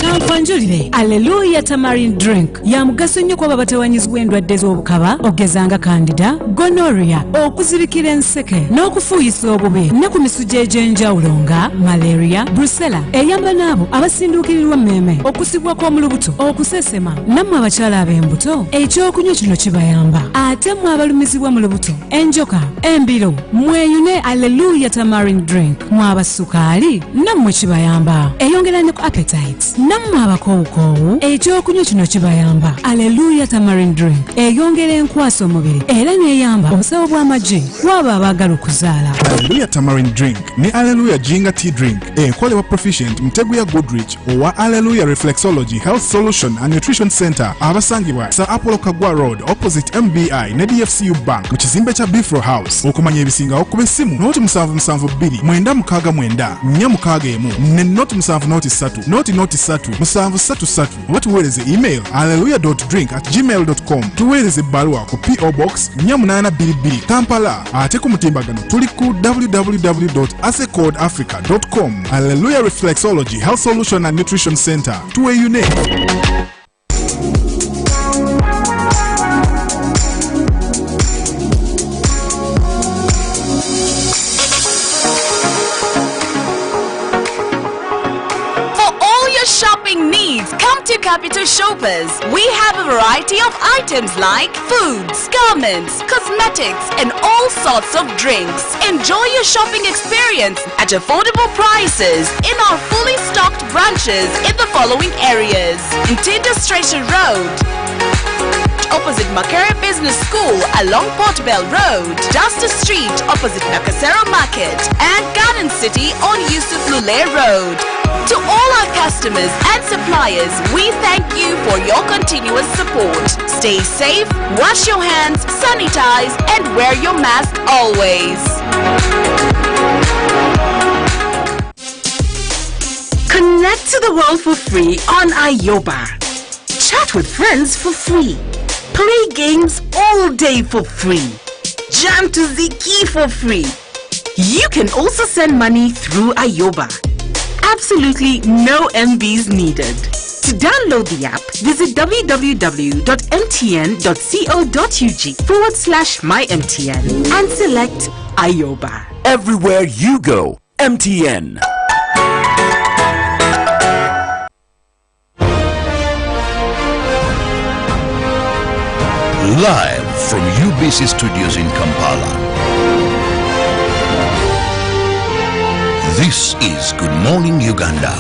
Kampwanjulire Alleluia Tamarind Drink ya mugaso nnyo kwa babatawanyizibwa endwadde z'obukaba ogezanga kandida, gonorrhea, okuzibikira enseke n'okufuuyisa obubi ne ku misujja egy'enjawulo nga malaria, brucella, eyamba n'abo abasinduukirirwa mmemme, okusibwa kw'omulubuto, okusesema, nammwe abakyala ab'embuto ekyokunywa kino kibayamba. Ate mmwe abalumizibwa mu lubuto, enjoka, embiro, mweyune Alleluia Tamarind Drink, mwe abasukaali nammwe kibayamba. Eyongera ne ku appetite. Nammwe abakoowukoowu ekyokunywa kino kibayamba. Alleluia Tamarind Drink eyongera enkwasa omubiri era n'eyamba obusawo bw'amagye kwabo abaagala okuzaala. Alleluia Tamarind Drink ne Alleluia Ginger Tea Drink ekolebwa Proficient Muteguya Goodrich owa Alleluia Reflexology Health Solution and Nutrition Center abasangibwa sa Apollo Kagwa Road opposite MBI ne DFCU Bank mu kizimbe kya Bifro House. Okumanya ebisingawo kuba essimu noti 772 969 461 ne noti 703 noti 3 733 oba tuweereze email alleluia.drink@gmail.com. tuweereze ebbaluwa ku PO Box 4822 Kampala. Ate ku mutimbagano tuli ku www.asecodafrica.com. Alleluia Reflexology Health Solution and Nutrition Center. Tuweyune. Shopping needs, come to Capital Shoppers. We have a variety of items like foods, garments, cosmetics, and all sorts of drinks. Enjoy your shopping experience at affordable prices in our fully stocked branches in the following areas: Ntinda Station Road, opposite Makere Business School along Portbell Road, Duster Street opposite Nakasero Market, and Garden City on Yusuf Lule Road. To all our customers and suppliers, we thank you for your continuous support. Stay safe, wash your hands, sanitize, and wear your mask always. Connect to the world for free on Ayoba. Chat with friends for free. Play games all day for free. Jam to Ziki for free. You can also send money through Ayoba. Absolutely no MBs needed. To download the app, visit www.mtn.co.ug/mymtn and select Ayoba. Everywhere you go, MTN. Live from UBC Studios in Kampala. This is Good Morning Uganda.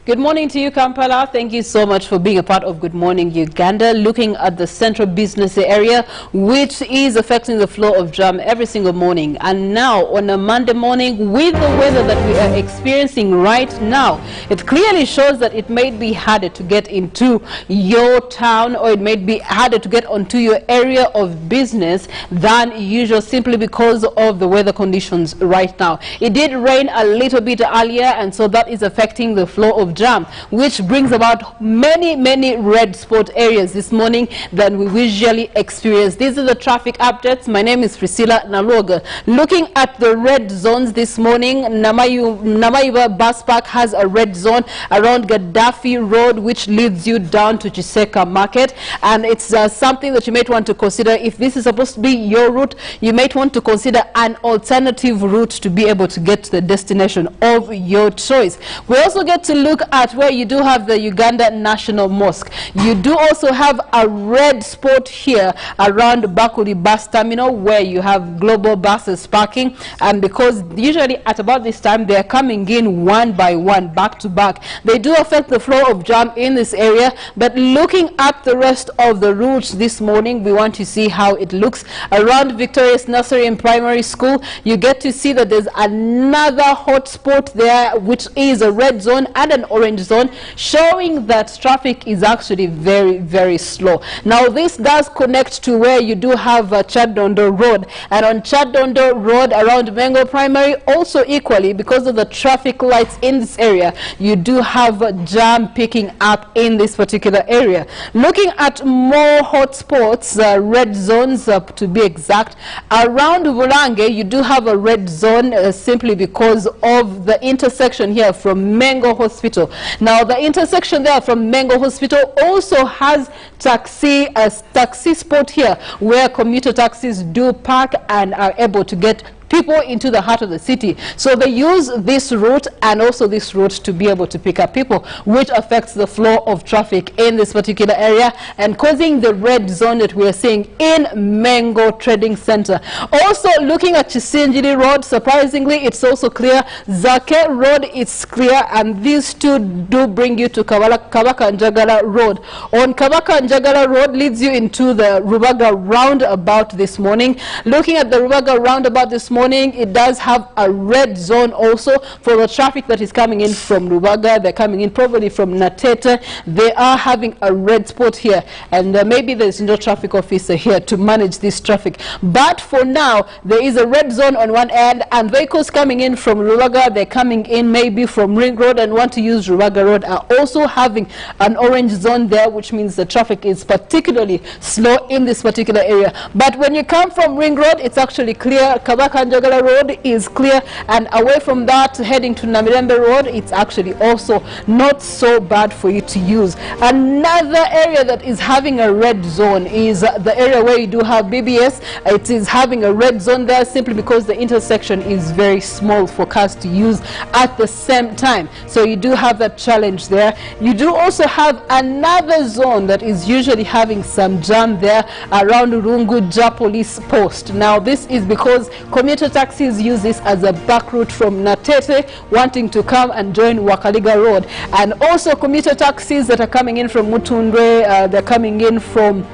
Good morning to you, Kampala. Thank you so much for being a part of Good Morning Uganda. Looking at the central business area, which is affecting the flow of jam every single morning. And now, on a Monday morning, with the weather that we are experiencing right now, it clearly shows that it may be harder to get into your town, or it may be harder to get onto your area of business than usual, simply because of the weather conditions right now. It did rain a little bit earlier, and so that is affecting the flow of jam, which brings about many red spot areas this morning than we usually experience. These are the traffic updates. My name is Priscilla Naloga. Looking at the red zones this morning, Namaiva Bus Park has a red zone around Gaddafi Road, which leads you down to Chiseka Market, and it's something that you might want to consider. If this is supposed to be your route, you might want to consider an alternative route to be able to get to the destination of your choice. We also get to look at where you do have the Uganda National Mosque. You do also have a red spot here around Bakuli bus terminal, where you have global buses parking, and because usually at about this time they are coming in one by one, back to back, they do affect the flow of jam in this area. But looking at the rest of the routes this morning, we want to see how it looks around Victorious Nursery and Primary School. You get to see that there's another hot spot there, which is a red zone and an orange zone, showing that traffic is actually very slow. Now this does connect to where you do have Chadondo Road, and on Chadondo Road around Mengo Primary also equally, because of the traffic lights in this area, you do have jam picking up in this particular area. Looking at more hot spots, red zones to be exact, around Bulange you do have a red zone simply because of the intersection here from Mengo Hospital. Now the intersection there from Mengo Hospital also has a taxi spot here where commuter taxis do park and are able to get people into the heart of the city. So they use this route and also this route to be able to pick up people, which affects the flow of traffic in this particular area and causing the red zone that we are seeing in Mengo Trading Center. Also looking at Chisinjiri Road, surprisingly it's also clear. Zake Road is clear, and these two do bring you to Kabaka Njagala Road. On Kabaka Njagala Road leads you into the Rubaga roundabout this morning. Looking at the Rubaga roundabout this morning, it does have a red zone also for the traffic that is coming in from Rubaga. They're coming in probably from Natete. They are having a red spot here, and maybe there's no traffic officer here to manage this traffic. But for now, there is a red zone on one end, and vehicles coming in from Rubaga, they're coming in maybe from Ring Road and want to use Rubaga Road, are also having an orange zone there, which means the traffic is particularly slow in this particular area. But when you come from Ring Road, it's actually clear. Kabaka Njagala Road is clear, and away from that heading to Namirembe Road, it's actually also not so bad for you to use. Another area that is having a red zone is the area where you do have BBS. It is having a red zone there simply because the intersection is very small for cars to use at the same time. So you do have that challenge there. You do also have another zone that is usually having some jam there around Runguja Police Post. Now this is because commuter taxis use this as a back route from Natete, wanting to come and join Wakaliga Road, and also commuter taxis that are coming in from Mutundwe, they're coming in from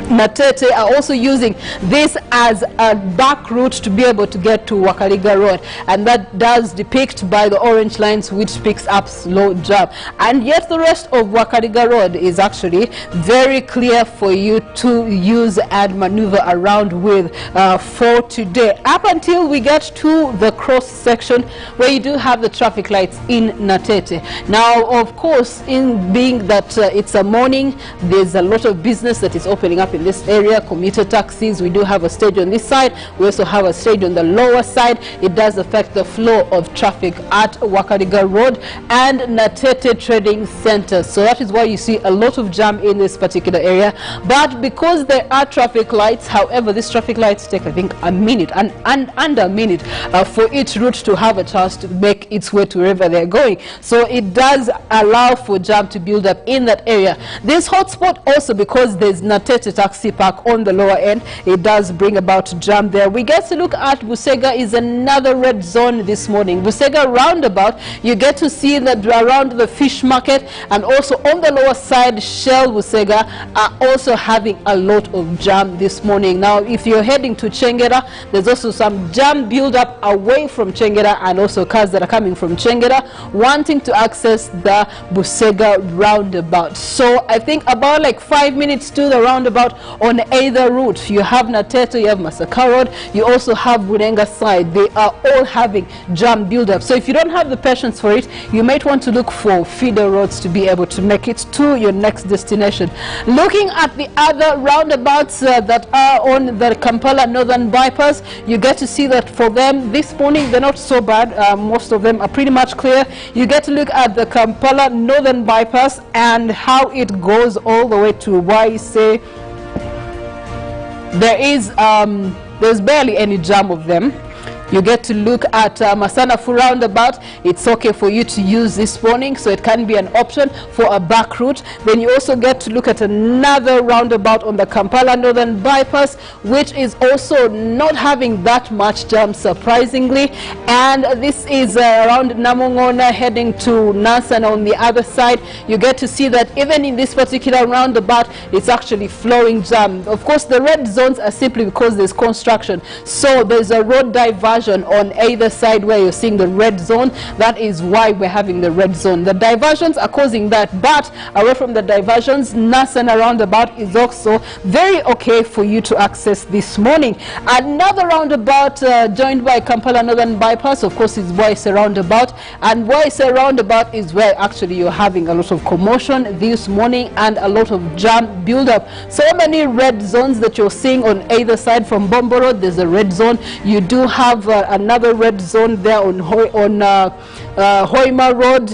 Natete, are also using this as a back route to be able to get to Wakaliga Road, and that does depict by the orange lines, which picks up slow jam. And yet the rest of Wakaliga Road is actually very clear for you to use and maneuver around with for today, up until we get to the cross section where you do have the traffic lights in Natete. Now of course, in being that it's a morning, there's a lot of business that is opening up in this area. Commuter taxis, we do have a stage on this side, we also have a stage on the lower side. It does affect the flow of traffic at Wakaliga Road and Natete Trading Center. So that is why you see a lot of jam in this particular area. But because there are traffic lights, however, these traffic lights take I think a minute and under a minute for each route to have a chance to make its way to wherever they're going. So it does allow for jam to build up in that area. This hotspot also because there's Natete taxi park on the lower end, it does bring about jam there. We get to look at Busega is another red zone this morning. Busega roundabout, you get to see that around the fish market and also on the lower side, Shell Busega are also having a lot of jam this morning. Now, if you're heading to Chengera, there's also some jam build up away from Chengera, and also cars that are coming from Chengera wanting to access the Busega roundabout. So I think about like 5 minutes to the roundabout on either route. You have Nateto, you have Masaka Road, you also have Bunenga side. They are all having jam build up. So if you don't have the patience for it, you might want to look for feeder roads to be able to make it to your next destination. Looking at the other roundabouts that are on the Kampala Northern Bypass, you get to see that for them this morning they're not so bad. Most of them are pretty much clear. You get to look at the Kampala Northern Bypass and how it goes all the way to Waise. There's barely any jam of them. You get to look at Masanafu roundabout. It's okay for you to use this morning, so it can be an option for a back route. Then you also get to look at another roundabout on the Kampala Northern Bypass, which is also not having that much jam, surprisingly. And this is around Namongona heading to Nansana on the other side. You get to see that even in this particular roundabout, it's actually flowing jam. Of course, the red zones are simply because there's construction. So there's a road diversion on either side where you're seeing the red zone. That is why we're having the red zone. The diversions are causing that, but away from the diversions, Nansana roundabout is also very okay for you to access this morning. Another roundabout joined by Kampala Northern Bypass, of course, is Waise roundabout, and Waise roundabout is where actually you're having a lot of commotion this morning and a lot of jam build up. So many red zones that you're seeing on either side. From Bombo Road, there's a red zone. You do have another red zone there on Hoima Road.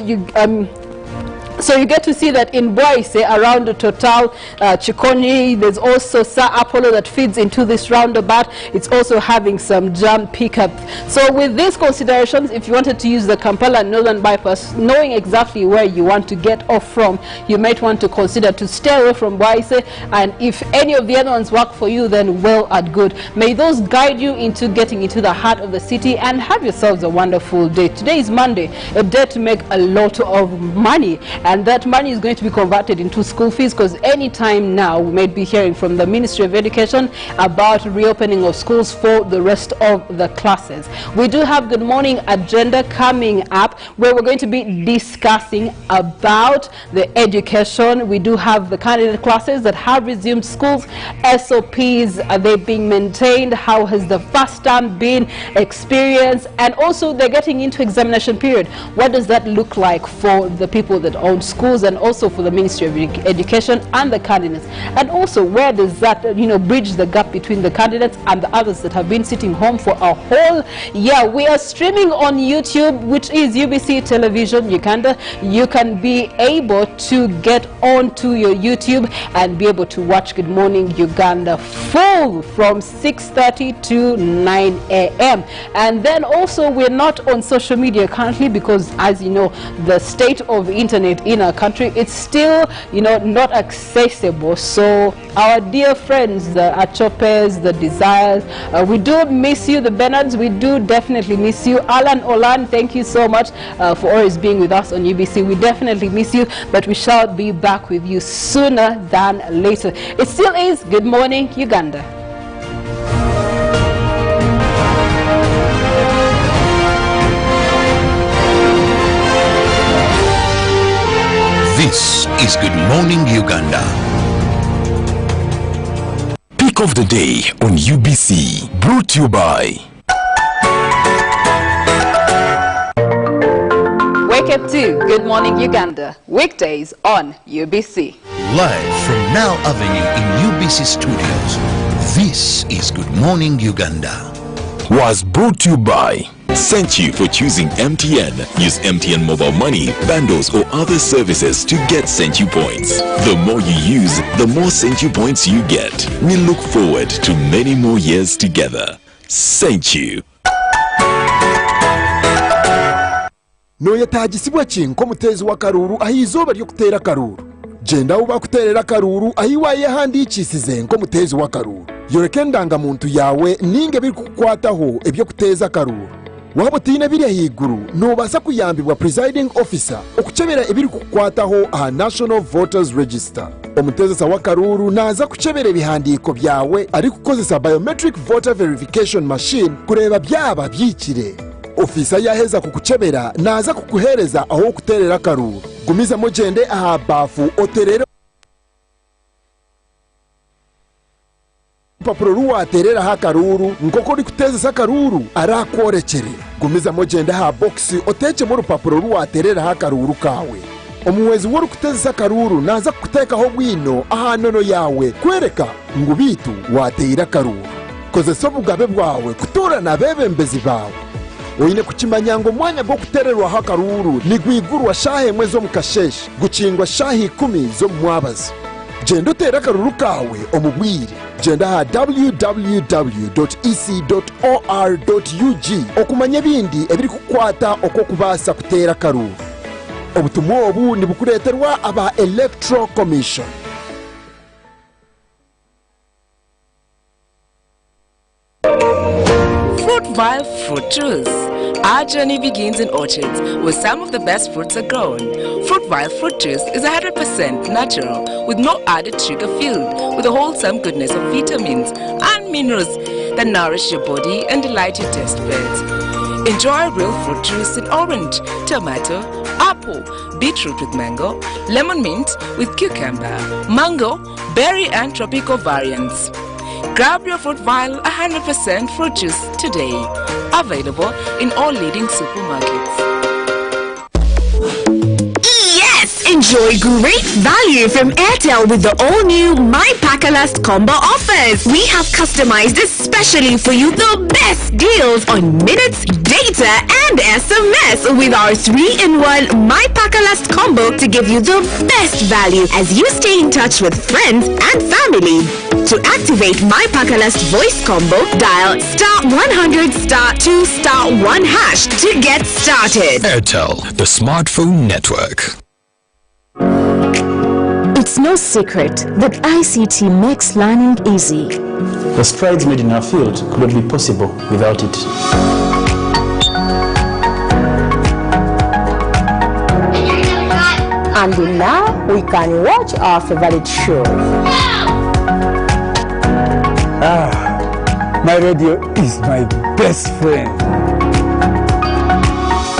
So you get to see that in Waise around the Total, Chikoni, there's also Sir Apollo that feeds into this roundabout. It's also having some jam pickup. So with these considerations, if you wanted to use the Kampala Northern Bypass, knowing exactly where you want to get off from, you might want to consider to stay away from Waise. And if any of the other ones work for you, then well and good. May those guide you into getting into the heart of the city, and have yourselves a wonderful day. Today is Monday, a day to make a lot of money. And that money is going to be converted into school fees, because any time now we might be hearing from the Ministry of Education about reopening of schools for the rest of the classes. We do have Good Morning Agenda coming up, where we're going to be discussing about the education. We do have the candidate classes that have resumed schools. SOPs, are they being maintained? How has the first term been experienced? And also they're getting into examination period. What does that look like for the people that own schools, and also for the Ministry of Education and the candidates? And also, where does that bridge the gap between the candidates and the others that have been sitting home for a whole year? We are streaming on YouTube, which is UBC Television Uganda. You can be able to get onto your YouTube and be able to watch Good Morning Uganda full from 6:30 to 9 a.m. And then also, we're not on social media currently because, as you know, the state of internet in our country, it's still not accessible. So our dear friends, the Achopes, the Desires, we do miss you. The Bernards, we do definitely miss you. Alan Olan, thank you so much for always being with us on UBC. We definitely miss you, but we shall be back with you sooner than later. It still is Good Morning Uganda. This is Good Morning Uganda. Pick of the day on UBC, brought to you by Wake up to Good Morning Uganda, weekdays on UBC. Live from Nile Avenue in UBC Studios, this is Good Morning Uganda. Was brought to you by Thank you for choosing MTN. Use MTN mobile money, bundles or other services to get Thank you points. The more you use, the more Thank you points you get. We look forward to many more years together. Thank you. Noyetagisibwa kinko mutezi wa karuru ahizoba lyokutera karuru. genda uba kuterera karuru ayiwaye handi ikisize nko mutezi wa karuru yoreke ndangamuntu yawe ninge biri kukwataho ebyo kuteza karuru waba utina biri higuru nubasa kuyambibwa presiding officer okucebera ebiri kukwataho aha National Voters Register. Omutezesa wa karuru naza kucebera ebihandiko byawe ari kukozesa biometric voter verification machine kureba byaba byikire. Ofisa yaheza kukucebera naza kukuhereza aho kuterera karuru. Gumiza mojende aha bafu oterere papuro ruwaterera ha karuru nkoko rikutezesa karuru arakworekere. Gumiza mojende ha boxi oteche mu rupapuro ruwaterera ha karuru kawe. Omuwezi wori kutezesa karuru naza kutekaho bwino aha nono yawe kwereka ngubitu wateira karuru. Kozesa obugabe bwawe kutora na bebembezi bawe. Oine kuchimanya ngo mwanya go kutererwa ha karuru ni gwigurwa shahe mwezo mukasheshi guchingwa shahi 10 zo mwabazi. Genda utera karuru kawe omubwire. Genda ha www.ec.or.ug okumanya bindi ebiri kukwata oko kubasa kutera karuru. Obutumwa obu ni bukureterwa aba Electoral Commission. Fruitvale Fruit Juice. Our journey begins in orchards where some of the best fruits are grown. Fruitvale Fruit Juice is 100% natural with no added sugar, filled with a wholesome goodness of vitamins and minerals that nourish your body and delight your taste buds. Enjoy real fruit juice in orange, tomato, apple, beetroot with mango, lemon mint with cucumber, mango, berry and tropical variants. Grab your Fruitvale 100% fruit juice today. Available in all leading supermarkets. Enjoy great value from Airtel with the all-new My Packalast combo offers. We have customized especially for you the best deals on minutes, data and SMS with our 3-in-1 My Packalast combo to give you the best value as you stay in touch with friends and family. To activate My Packalast voice combo, dial *100*2*1# to get started. Airtel, the smartphone network. It's no secret that ICT makes learning easy. The strides made in our field could not be possible without it. And now we can watch our favorite show. My radio is my best friend.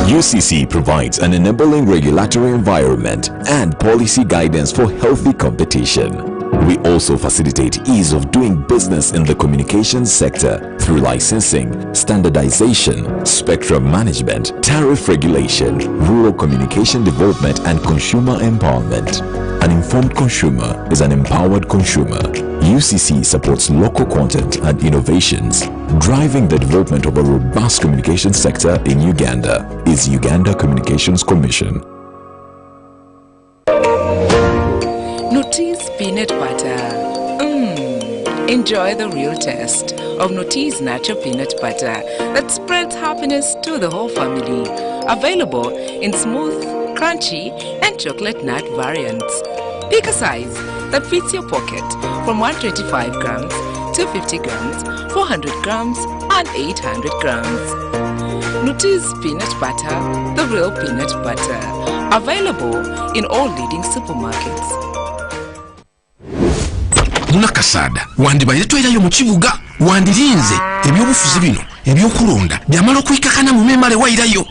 UCC provides an enabling regulatory environment and policy guidance for healthy competition. We also facilitate ease of doing business in the communications sector through licensing, standardization, spectrum management, tariff regulation, rural communication development, and consumer empowerment. An informed consumer is an empowered consumer. UCC supports local content and innovations. Driving the development of a robust communication sector in Uganda is Uganda Communications Commission. Notice peanut butter. Enjoy the real taste of Notice natural peanut butter that spreads happiness to the whole family. Available in smooth, crunchy and chocolate nut variants. Pick a size that fits your pocket from 125 grams, 250 grams, 400 grams and 800 grams. Notice peanut butter, the real peanut butter. Available in all leading supermarkets. Munakasada wandibaye twerayo mu kibuga wandirinze ebyobufuzi bino ebyokulonda byamala okuyikakana mu memale wairayo.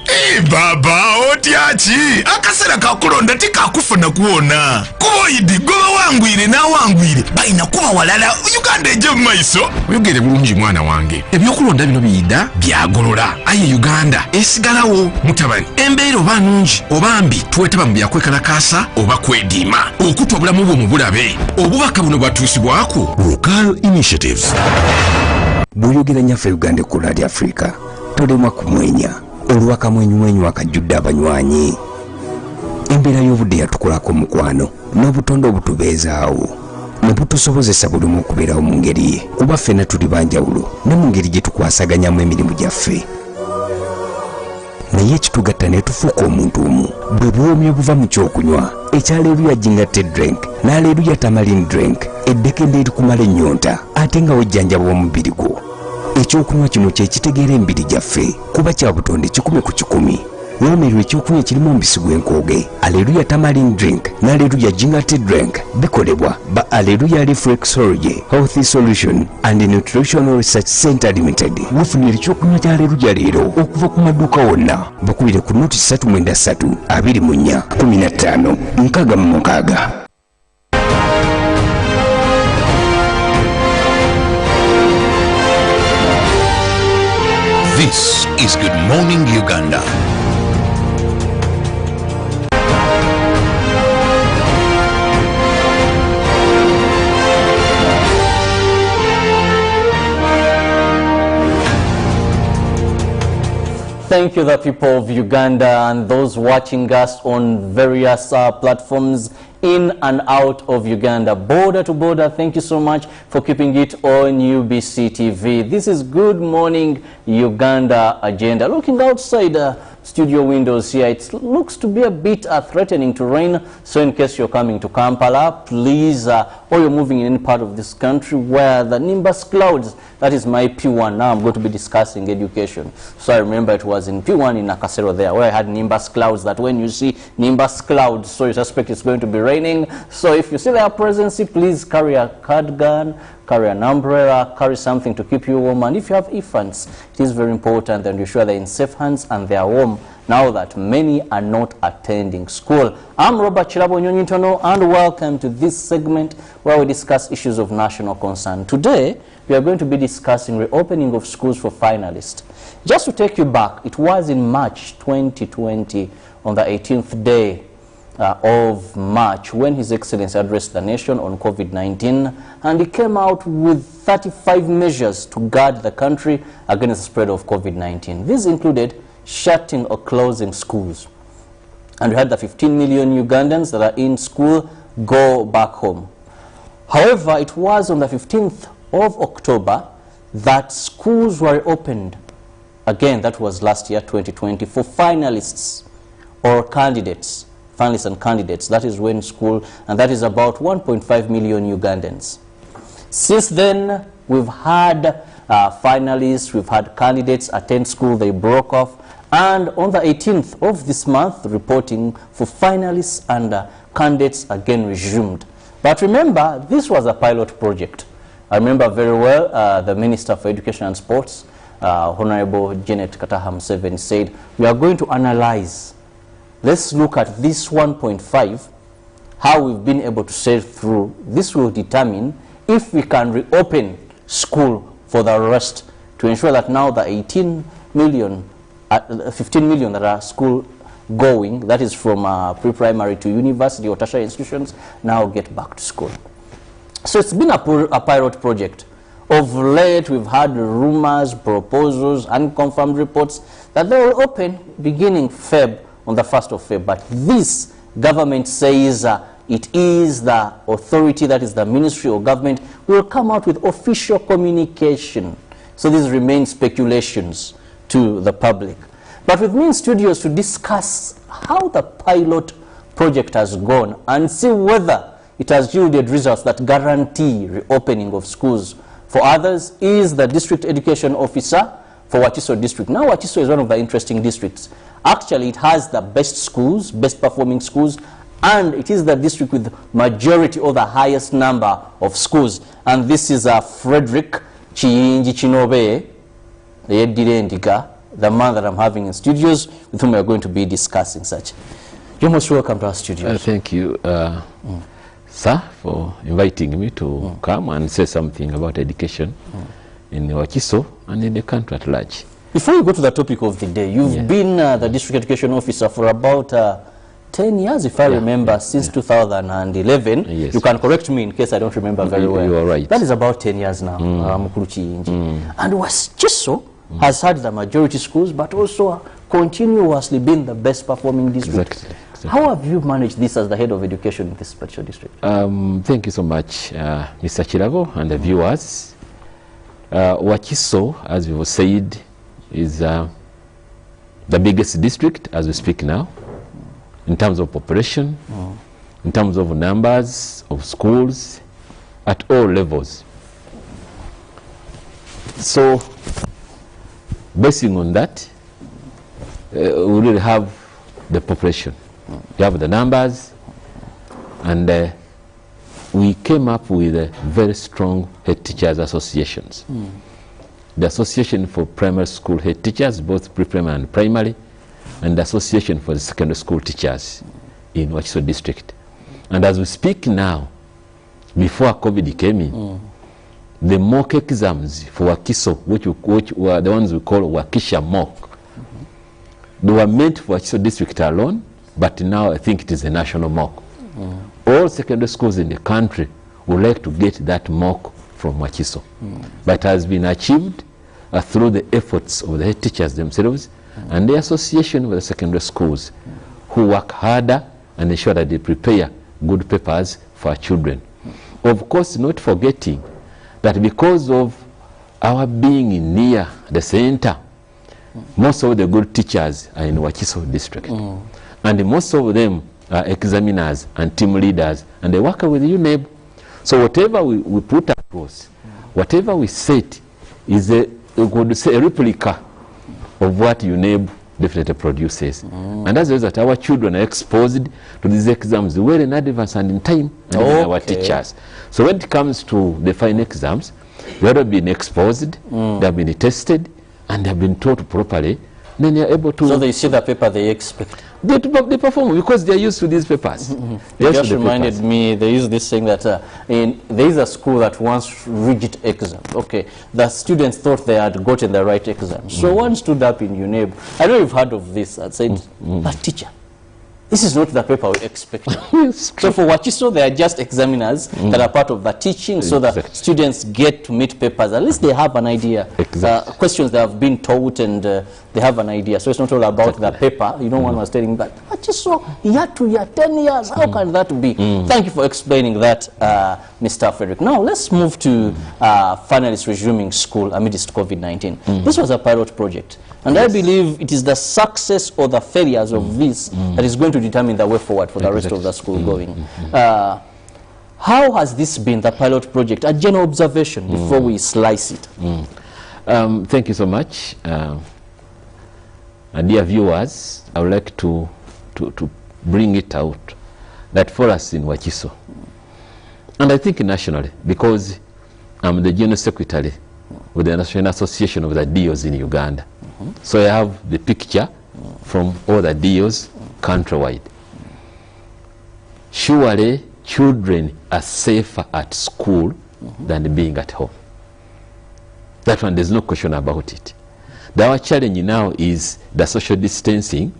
Baba otyachi akasera kakulonda tikakufuna kuona kuboyidi goba wangwire na wangwire baina kuba walala Uganda eje mu maiso oyogere bulungi mwana wange ebyokulonda bino biyida byagolola aye Uganda esigalawo mutabani embeero banungi obambi tuwetaba mu byakwekalakasa oba kwedima okutwa bulamu bwo mu bulabe obubaka buno bwatuusibwako local initiatives. Buyogera nyaffe Uganda ku Radio Africa tolemwa kumwenya olwakamwenyumwenyu akajjudde abanywanyi. Embeera y'obudde yatukolako mukwano n'obutonde obutubeezaawo ne butusobozesa buli omu okubeerawo mu ngeri ye kuba ffenna tuli banjawulo ne mu ngeri gye tukwasaganyamu emirimu gyaffe. Naye naye ekitugatta ne tufuuka omuntu omu bwe bwomi obuva mu kyokunywa ekyaleeruya jinga drink n'aleeruya tamarin drink eddekende erikumala ennyonta ate nga wejjanjaba omubiri gwo. Ekyokunywa kino kye kitegeera embiri gyaffe kuba kya butonde 100 ku 100. Woomerwa ekyokunywa kirimu omubisi gw'enkooge. Aleluya tamarin drink n'aleluya jinga drink bikolebwa ba Aleluya Reflexology Healthy Solution and Nutritional Research Center Limited. Weefunira ekyokunywa kya Aleluya leero okuva ku maduuka wonna. Bakubire ku noti 393 24 15 6 This is Good Morning Uganda. Thank you, the people of Uganda and those watching us on various platforms in and out of Uganda, border to border. Thank you so much for keeping it on UBC TV. This is Good Morning Uganda agenda. Looking outside studio windows here, it looks to be a bit threatening to rain. So in case you're coming to Kampala, please, or you're moving in any part of this country where the nimbus clouds, that is my P1. Now I'm going to be discussing education. So I remember it was in P1 in Nakasero there, where I had nimbus clouds, that when you see nimbus clouds, so you suspect it's going to be raining. So if you see their presence, please carry a cardigan, carry an umbrella, carry something to keep you warm. And if you have infants, it is very important that you ensure they're in safe hands and they are warm now that many are not attending school. I'm Robert Chirabo Nyonyintono, and welcome to this segment where we discuss issues of national concern. Today, we are going to be discussing reopening of schools for finalists. Just to take you back, it was in March 2020, on the 18th day of March, when His Excellency addressed the nation on COVID-19, and he came out with 35 measures to guard the country against the spread of COVID-19. These included shutting or closing schools. And we had the 15 million Ugandans that are in school go back home. However, it was on the 15th of October that schools were opened. Again, that was last year, 2020, for finalists or candidates. Finalists and candidates, that is when school, and that is about 1.5 million Ugandans. Since then, we've had finalists, we've had candidates attend school, they broke off, and on the 18th of this month, reporting for finalists and candidates again resumed. But remember, this was a pilot project. I remember very well the Minister for Education and Sports, Honorable Janet Kataha Museveni, said, we are going to analyze. Let's look at this 1.5, how we've been able to sail through. This will determine if we can reopen school for the rest, to ensure that now the 15 million that are school going, that is from pre-primary to university or tertiary institutions, now get back to school. So it's been a pilot project. Of late, we've had rumors, proposals, unconfirmed reports that they will open beginning Feb, on the 1st of Feb. But this government says it is the authority, that is the ministry or government, will come out with official communication. So these remain speculations to the public. But with me in studios to discuss how the pilot project has gone and see whether it has yielded results that guarantee reopening of schools for others is the district education officer for Wakiso district. Now Wakiso is one of the interesting districts. Actually, it has the best schools, best performing schools, and it is the district with majority or the highest number of schools. And this is Frederick Chiyinji Chinobe, the man that I'm having in studios, with whom we are going to be discussing such. You're most welcome to our studios. Thank you, sir, for inviting me to come and say something about education in Wakiso and in the country at large. Before we go to the topic of the day, you've been the district education officer for about 10 years, if I remember, since 2011. Yes. You can correct me in case I don't remember very well. You are right. That is about 10 years now, And Wakiso has had the majority schools, but also continuously been the best performing district. Exactly. How have you managed this as the head of education in this particular district? Thank you so much, Mr. Chirabo and the viewers. Wakiso, as we were said, is the biggest district as we speak now, in terms of population, in terms of numbers of schools, at all levels. So, basing on that, we really have the population. We have the numbers, and we came up with very strong head teachers associations. The Association for Primary School Head Teachers, both pre-primary and primary, and the Association for the Secondary School Teachers in Wakiso District. And as we speak now, before COVID came in, the mock exams for Wakiso, which were the ones we call Wakisha mock, they were meant for Wakiso District alone, but now I think it is a national mock. All secondary schools in the country would like to get that mock from Wakiso. But it has been achieved through the efforts of the head teachers themselves and the association with the secondary schools who work harder and ensure that they prepare good papers for our children. Of course, not forgetting that because of our being near the center, most of the good teachers are in Wakiso District. And most of them are examiners and team leaders, and they work with UNEB. So whatever we put across, whatever we set is a replica of what UNEB definitely produces. And as a result, our children are exposed to these exams well in advance and in time, and even our teachers. So when it comes to the final exams, they have been exposed, they have been tested, and they have been taught properly. Then they are able to... So they see the paper they expect. They perform because they are used to these papers. It just reminded me, there is this thing that there is a school that wants rigid exams. Okay, the students thought they had gotten the right exam. So one stood up in UNEB. I know you've heard of this and said, but teacher, this is not the paper we expected. So for Wakiso, they are just examiners that are part of the teaching, so that students get to meet papers. At least they have an idea. Questions they have been taught, and they have an idea. So it's not all about the paper. You know, one was telling that, Wakiso, year to year, 10 years, how can that be? Thank you for explaining that, Mr. Frederick. Now, let's move to finalists resuming school amidst COVID-19. This was a pilot project. And I believe it is the success or the failures of this that is going to determine the way forward for the rest of the school going. How has this been, the pilot project? A general observation before we slice it. Thank you so much. And dear viewers, I would like to bring it out that for us in Wakiso, and I think nationally, because I'm the General Secretary with the National Association of the DOs in Uganda. So I have the picture from all the DOs countrywide. Surely children are safer at school than being at home. That one, there's no question about it. Our challenge now is the social distancing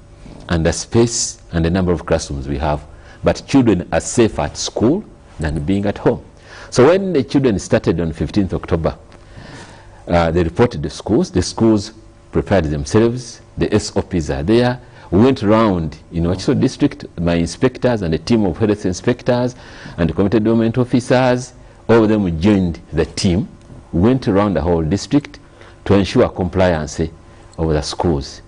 and the space and the number of classrooms we have. But children are safer at school than being at home. So when the children started on 15th October, they reported the schools prepared themselves, the SOPs are there. We went around in Wakiso District, my inspectors and a team of health inspectors and community development officers, all of them joined the team. We went around the whole district to ensure compliance of the schools.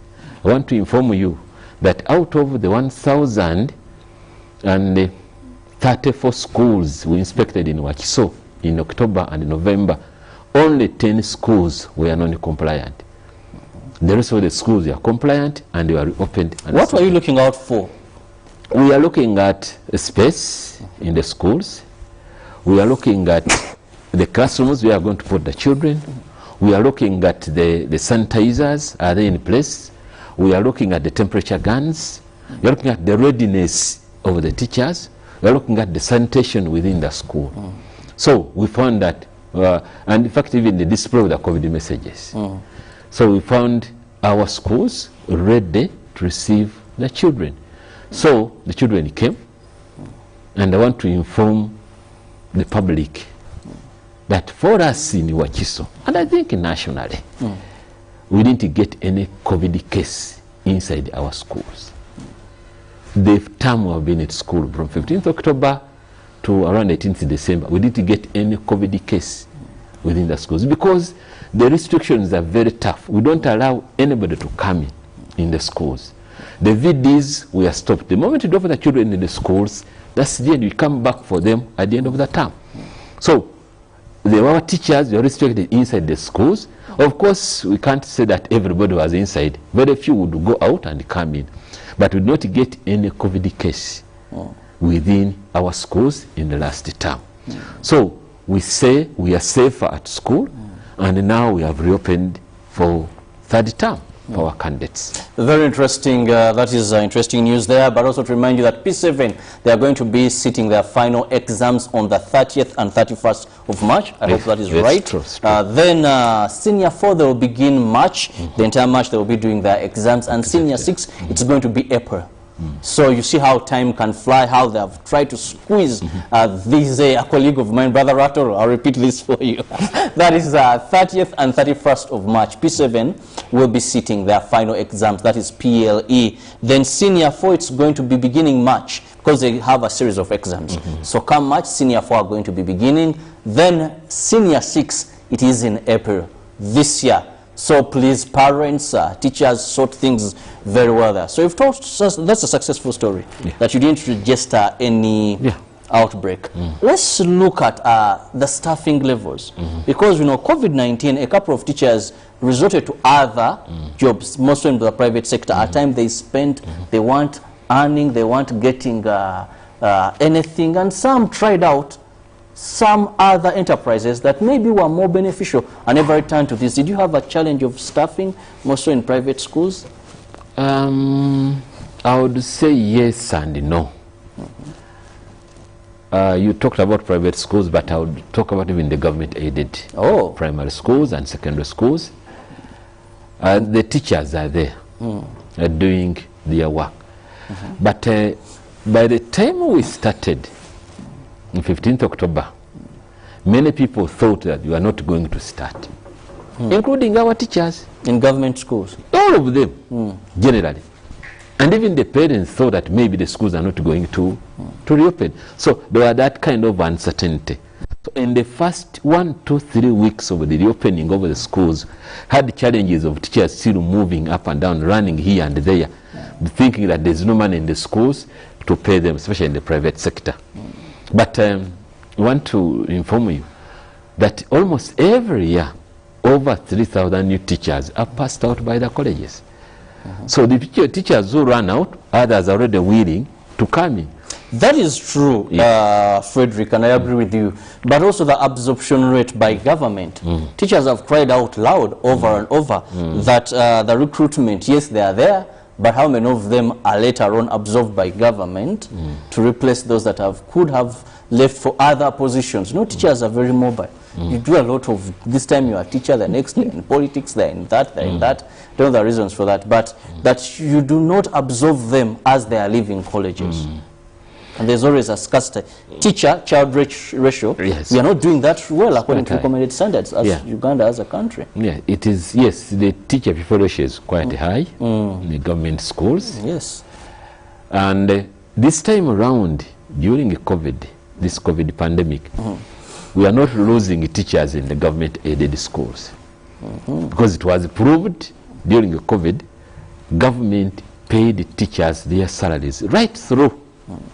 I want to inform you that out of the 1,034 schools we inspected in Wakiso in October and November, only 10 schools were non-compliant. The rest of the schools are compliant and they were reopened. What were you looking out for? We are looking at space in the schools. We are looking at the classrooms we are going to put the children. We are looking at the sanitizers, are they in place? We are looking at the temperature guns. We are looking at the readiness of the teachers. We are looking at the sanitation within the school. So we found that, and in fact even the display of the COVID messages. So we found our schools ready to receive the children. So the children came, and I want to inform the public that for us in Wakiso, and I think nationally, we didn't get any COVID case inside our schools. The term we have been at school from 15th October to around 18th December, we didn't get any COVID case within the schools because the restrictions are very tough. We don't allow anybody to come in in the schools. The VDs were stopped. The moment you drop the children in the schools, that's the end. You come back for them at the end of the term. So there were teachers who were restricted inside the schools. Of course, we can't say that everybody was inside. Very few would go out and come in. But we did not get any COVID case within our schools in the last term. So we say we are safer at school, and now we have reopened for third term for our candidates. Very interesting. That is interesting news there. But also to remind you that P7, they are going to be sitting their final exams on the 30th and 31st of March. I hope that is right. True. Then Senior 4, they will begin March. The entire March, they will be doing their exams. And Senior 6, it's going to be April. So you see how time can fly, how they have tried to squeeze this a colleague of mine, Brother Rattle. I'll repeat this for you. That is 30th and 31st of March. P7 will be sitting their final exams. That is PLE. Then Senior 4, it's going to be beginning March because they have a series of exams. So come March, Senior 4 are going to be beginning. Then Senior 6, it is in April this year. So please, parents, teachers, sort things very well there. So you've told us that's a successful story, that you didn't register any outbreak. Let's look at the staffing levels. Because, you know, COVID-19, a couple of teachers resorted to other jobs, mostly in the private sector. At times they spent, they weren't earning, they weren't getting anything. And some tried out some other enterprises that maybe were more beneficial and never returned to this. Did you have a challenge of staffing, mostly in private schools? I would say yes and no. You talked about private schools, but I would talk about even the government-aided primary schools and secondary schools. The teachers are there doing their work. But by the time we started, on 15th October, many people thought that we are not going to start, including our teachers. In government schools? All of them, generally. And even the parents thought that maybe the schools are not going to reopen. So there were that kind of uncertainty. So in the first 1, 2, 3 weeks of the reopening of the schools, had challenges of teachers still moving up and down, running here and there, thinking that there's no money in the schools to pay them, especially in the private sector. But I want to inform you that almost every year, over 3,000 new teachers are passed out by the colleges. So the teachers who run out, others are already willing to come in. That is true, Frederick, and I agree with you. But also the absorption rate by government. Teachers have cried out loud over and over that the recruitment, yes, they are there, but how many of them are later on absorbed by government to replace those that could have left for other positions? You know, teachers are very mobile. You do a lot of, this time you are a teacher, the next day in politics, they're in that, they're in that. There are the reasons for that, but that you do not absorb them as they are leaving colleges. And there's always a scarcity. Teacher-child ratio, we are not doing that well according to recommended standards as Uganda as a country. Yeah, it is, yes, the teacher-pupil ratio is quite high in the government schools. Yes. And this time around, during COVID, this COVID pandemic, we are not losing teachers in the government-aided schools. Because it was proved during the COVID, government paid teachers their salaries right through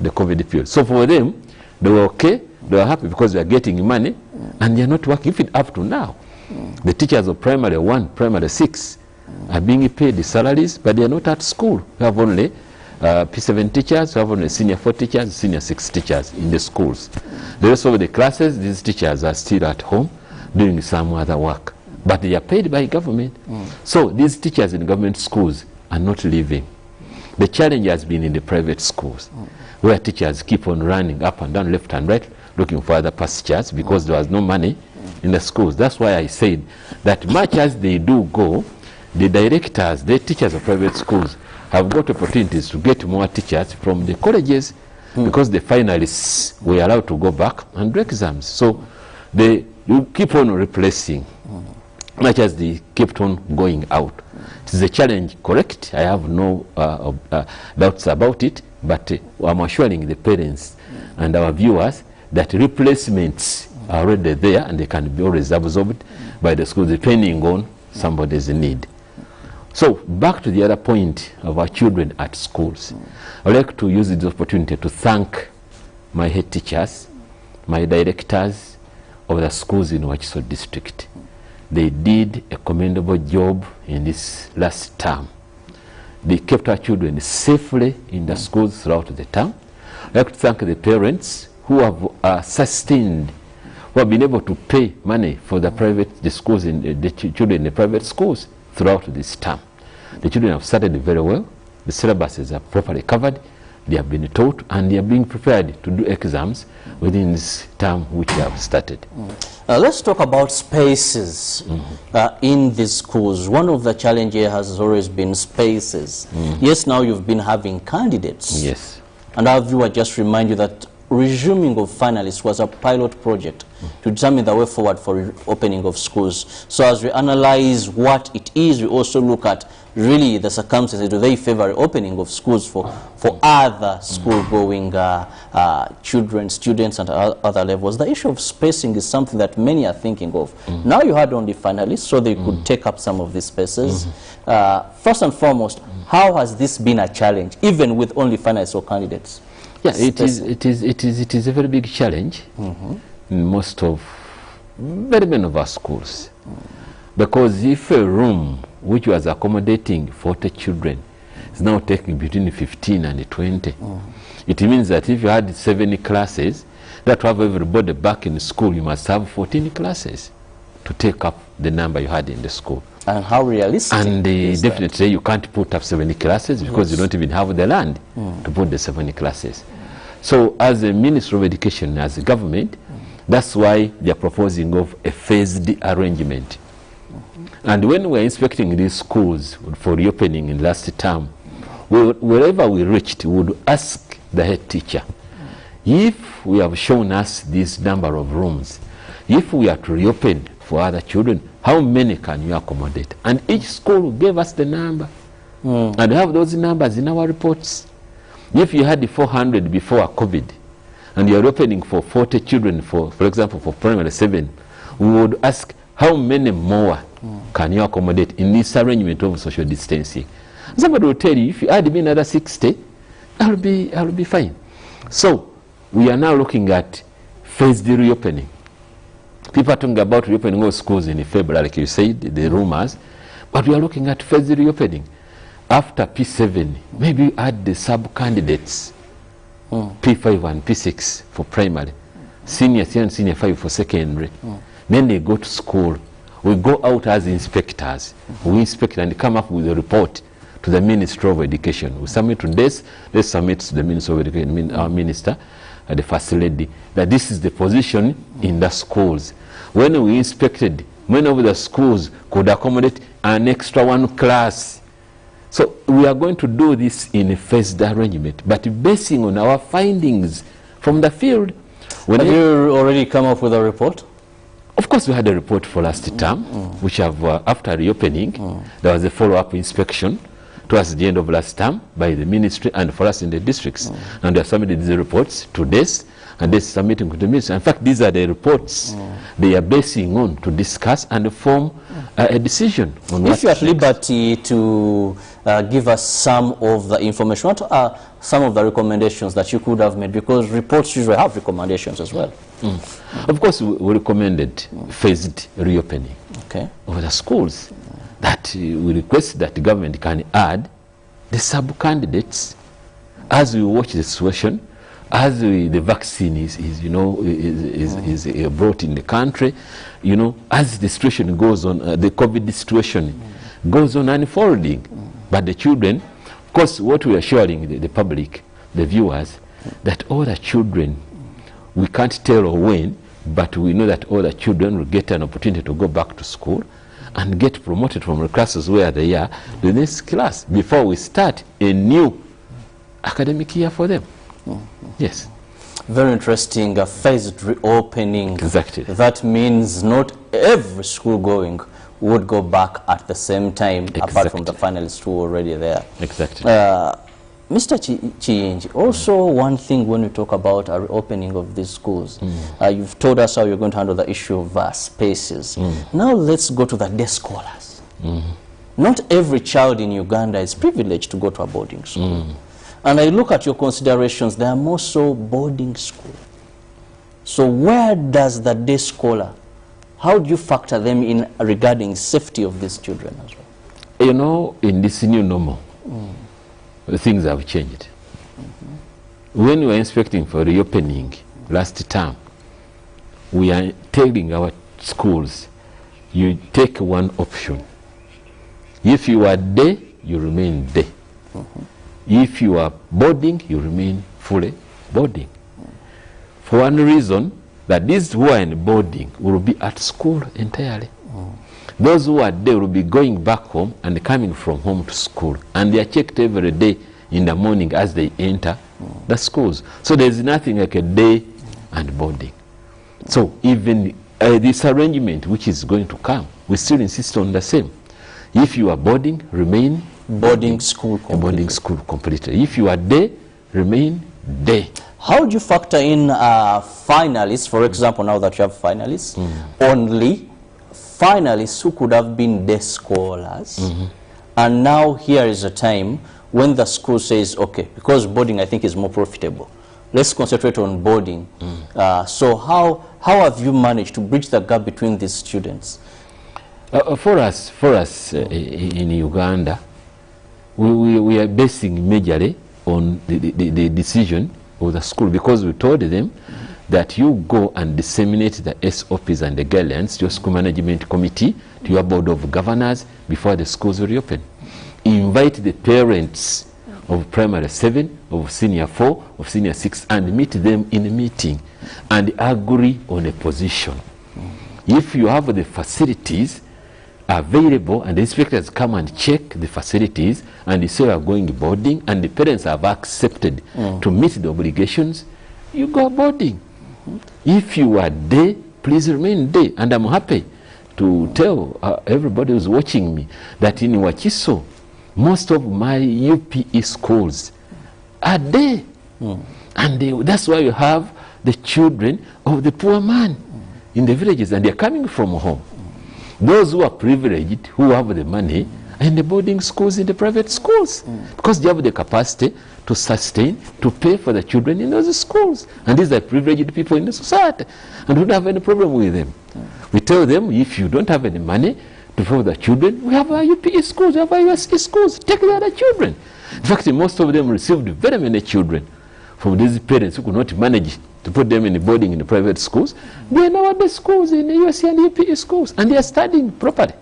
the COVID period. So for them, they were okay, they were happy because they are getting money and they are not working. Even up to now, the teachers of primary 1, primary 6 are being paid the salaries, but they are not at school. We have only P7 teachers, we have only senior 4 teachers, senior 6 teachers in the schools. The rest of the classes, these teachers are still at home doing some other work, but they are paid by government. So these teachers in government schools are not leaving. The challenge has been in the private schools, where teachers keep on running up and down, left and right, looking for other pastures because there was no money in the schools. That's why I said that much as they do go, the directors, the teachers of private schools have got opportunities to get more teachers from the colleges because the finalists were allowed to go back and do exams. So they keep on replacing, much as they kept on going out. It is a challenge, correct. I have no doubts about it, but I'm assuring the parents and our viewers that replacements are already there and they can be always absorbed by the schools depending on somebody's need. So back to the other point of our children at schools. I'd like to use this opportunity to thank my head teachers, my directors of the schools in Wakiso district. They did a commendable job in this last term. They kept our children safely in the schools throughout the term. I'd like to thank the parents who have sustained, who have been able to pay money for the schools in the children in the private schools throughout this term. The children have started very well. The syllabuses are properly covered. They have been taught and they are being prepared to do exams within this term which they have started. Let's talk about spaces in these schools. One of the challenges has always been spaces. Yes, now you've been having candidates. Yes. And our viewer just remind you that resuming of finalists was a pilot project to determine the way forward for opening of schools. So as we analyze what it is, we also look at really the circumstances. Do they favor opening of schools for other school-going children, students at other levels? The issue of spacing is something that many are thinking of. Now you had only finalists, so they could take up some of these spaces. First and foremost, how has this been a challenge, even with only finalists or candidates? Yeah, it is a very big challenge in most of, very many of our schools. Because if a room which was accommodating 40 children is now taking between 15 and 20, it means that if you had 70 classes, that to have everybody back in school, you must have 14 classes to take up the number you had in the school. And how realistic and is definitely you can't put up 70 classes because you don't even have the land to put the 70 classes. So as a Ministry of Education, as a government, that's why they are proposing of a phased arrangement. And when we're inspecting these schools for reopening in last term, wherever we reached, we would ask the head teacher, if we have shown us this number of rooms, if we are to reopen for other children, how many can you accommodate? And each school gave us the number. And we have those numbers in our reports. If you had 400 before COVID, and you're opening for 40 children, for example, for primary 7, we would ask, how many more can you accommodate in this arrangement of social distancing? Somebody will tell you, if you add me another 60, I'll be fine. So we are now looking at phased reopening. People are talking about reopening of schools in February, like you said, the rumors, but we are looking at phased reopening. After P7, maybe add the sub-candidates, P5 and P6 for primary, senior 3 and senior 5 for secondary. Then they go to school. We go out as inspectors. We inspect and come up with a report to the Ministry of Education. We submit to this, they submit to the Ministry of Education, our minister, the first lady, that this is the position in the schools. When we inspected, many of the schools could accommodate an extra 1 class. So we are going to do this in a phased arrangement, but basing on our findings from the field. Have you already come up with a report? Of course, we had a report for last term, which have, after reopening, there was a follow-up inspection towards the end of last term by the ministry and for us in the districts. And they have submitted these reports to this, and they're submitting to the ministry. In fact, these are the reports they are basing on to discuss and form a decision on what. If you're at liberty to give us some of the information, what are some of the recommendations that you could have made? Because reports usually have recommendations as well. Of course, we recommended phased reopening of the schools. That we request that the government can add the sub-candidates as we watch the situation, as the vaccine is brought in the country, as the situation goes on, the COVID situation goes on unfolding. But the children, of course, what we are assuring the public, the viewers, that all the children, we can't tell when, but we know that all the children will get an opportunity to go back to school and get promoted from the classes where they are to the next class before we start a new academic year for them. Yes. Very interesting, a phased reopening. Exactly. That means not every school going would go back at the same time, apart from the finalists who are already there. Exactly. Mr. Chiyinji, also one thing when we talk about a reopening of these schools, you've told us how you're going to handle the issue of spaces. Now let's go to the day scholars. Not every child in Uganda is privileged to go to a boarding school. And I look at your considerations, they are more so boarding school. So where does the day scholar, how do you factor them in regarding safety of these children as well? You know, in this new normal, things have changed. When we were inspecting for reopening last term, we are telling our schools, you take one option. If you are day, you remain day. If you are boarding, you remain fully boarding. For one reason, that these who are in boarding will be at school entirely. Those who are there will be going back home and coming from home to school. And they are checked every day in the morning as they enter the schools. So there is nothing like a day and boarding. So even this arrangement which is going to come, we still insist on the same. If you are boarding, remain boarding school completely. Boarding school completely. If you are day, remain day. How do you factor in finalists, for example, now that you have finalists, only finalists who could have been day scholars, and now here is a time when the school says, okay, because boarding I think is more profitable, let's concentrate on boarding. So how have you managed to bridge the gap between these students? For us in Uganda, we are basing majorly on the decision of the school, because we told them that you go and disseminate the SOPs and the guidelines to your school management committee, to your board of governors before the schools reopen. Invite the parents of primary 7, of senior 4, of senior 6, and meet them in a meeting and agree on a position. If you have the facilities available and the inspectors come and check the facilities and you say you are going boarding and the parents have accepted to meet the obligations, you go boarding. If you are day, please remain day. And I'm happy to tell everybody who's watching me that in Wakiso, most of my UPE schools are day. And that's why you have the children of the poor man in the villages, and they're coming from home. Those who are privileged, who have the money, are in the boarding schools, in the private schools, because they have the capacity to sustain, to pay for the children in those schools. And these are privileged people in the society, and we don't have any problem with them. We tell them, if you don't have any money to pay for the children, we have our UPE schools, we have our USC schools, take the other children. In fact, most of them received very many children from these parents who could not manage to put them in the boarding in the private schools. They are now at the schools, in the USC and UPE schools, and they are studying properly.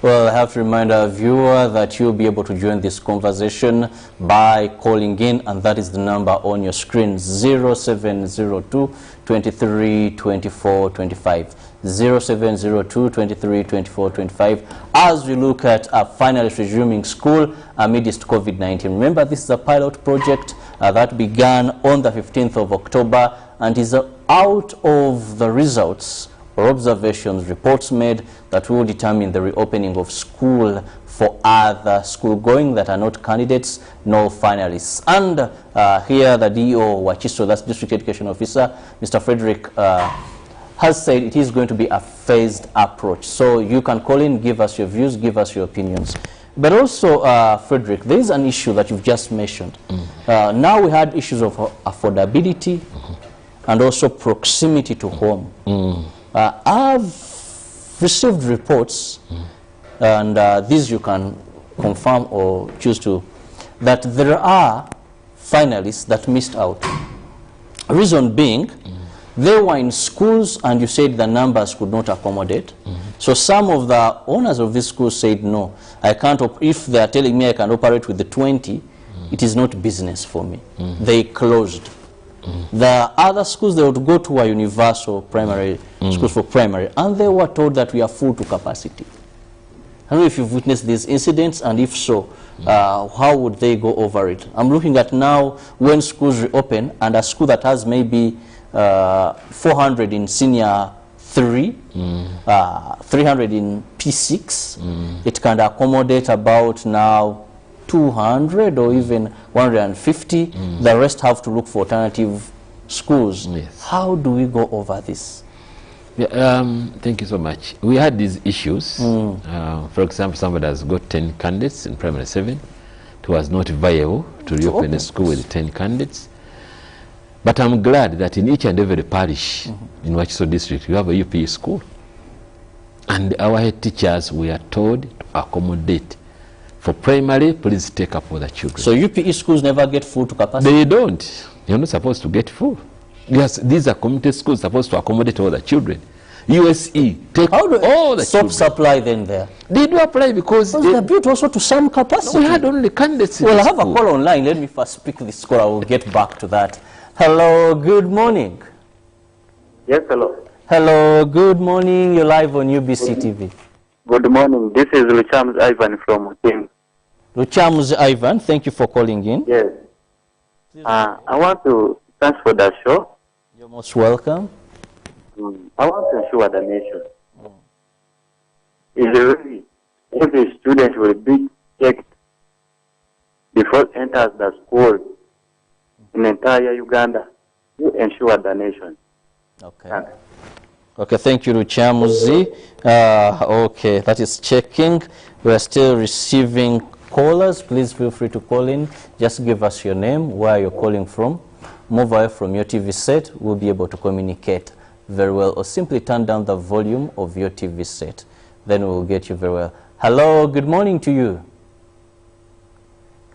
Well, I have to remind our viewer that you'll be able to join this conversation by calling in, and that is the number on your screen, 0702 23 24 25. 0702 23 24 25, as we look at finalists resuming school amidst COVID-19. Remember, this is a pilot project that began on the 15th of October and is out of the results or observations, reports made that will determine the reopening of school for other school going that are not candidates nor finalists. And here the DO Wakiso, that's District Education Officer, Mr. Frederick, has said it is going to be a phased approach. So you can call in, give us your views, give us your opinions. But also, Frederick, there is an issue that you've just mentioned. Now we had issues of affordability and also proximity to home. I've received reports, and these you can confirm or choose to, that there are finalists that missed out. Reason being, they were in schools and you said the numbers could not accommodate. So some of the owners of these schools said, no, I can't, if they are telling me I can operate with the 20, it is not business for me. They closed. The other schools, they would go to a universal primary schools for primary, and they were told that we are full to capacity. I don't know if you've witnessed these incidents, and if so, how would they go over it? I'm looking at now when schools reopen, and a school that has maybe 400 in senior 3, 300 in P6, it can accommodate about now 200 or even 150. The rest have to look for alternative schools. How do we go over this? Yeah, thank you so much. We had these issues. For example, somebody has got 10 candidates in primary 7. It was not viable to reopen a school with 10 candidates. But I'm glad that in each and every parish in Wakiso district, you have a UPE school. And our head teachers were told to accommodate. For primary, please take up all the children. So UPE schools never get full to capacity? They don't. You're not supposed to get full. Yes, these are community schools supposed to accommodate all the children. USE, take all the children. Supply then there? They do apply because they're built also to some capacity. We had only candidates. Well, I have a call online. Let me first speak this call. I will get back to that. Hello, good morning. Yes, hello. Hello, good morning. You're live on UBC TV. Good morning. This is Luchams Ivan from King. Luchams Ivan, thank you for calling in. Yes. I want to thanks for the show. You're most welcome. I want to ensure the nation is really every student will be checked before it enters the school in entire Uganda to ensure the nation. Okay. Okay, thank you, Ruchamuzi. Okay, that is checking. We are still receiving callers. Please feel free to call in. Just give us your name, where you're calling from. Move away from your TV set. We'll be able to communicate very well. Or simply turn down the volume of your TV set. Then we'll get you very well. Hello, good morning to you.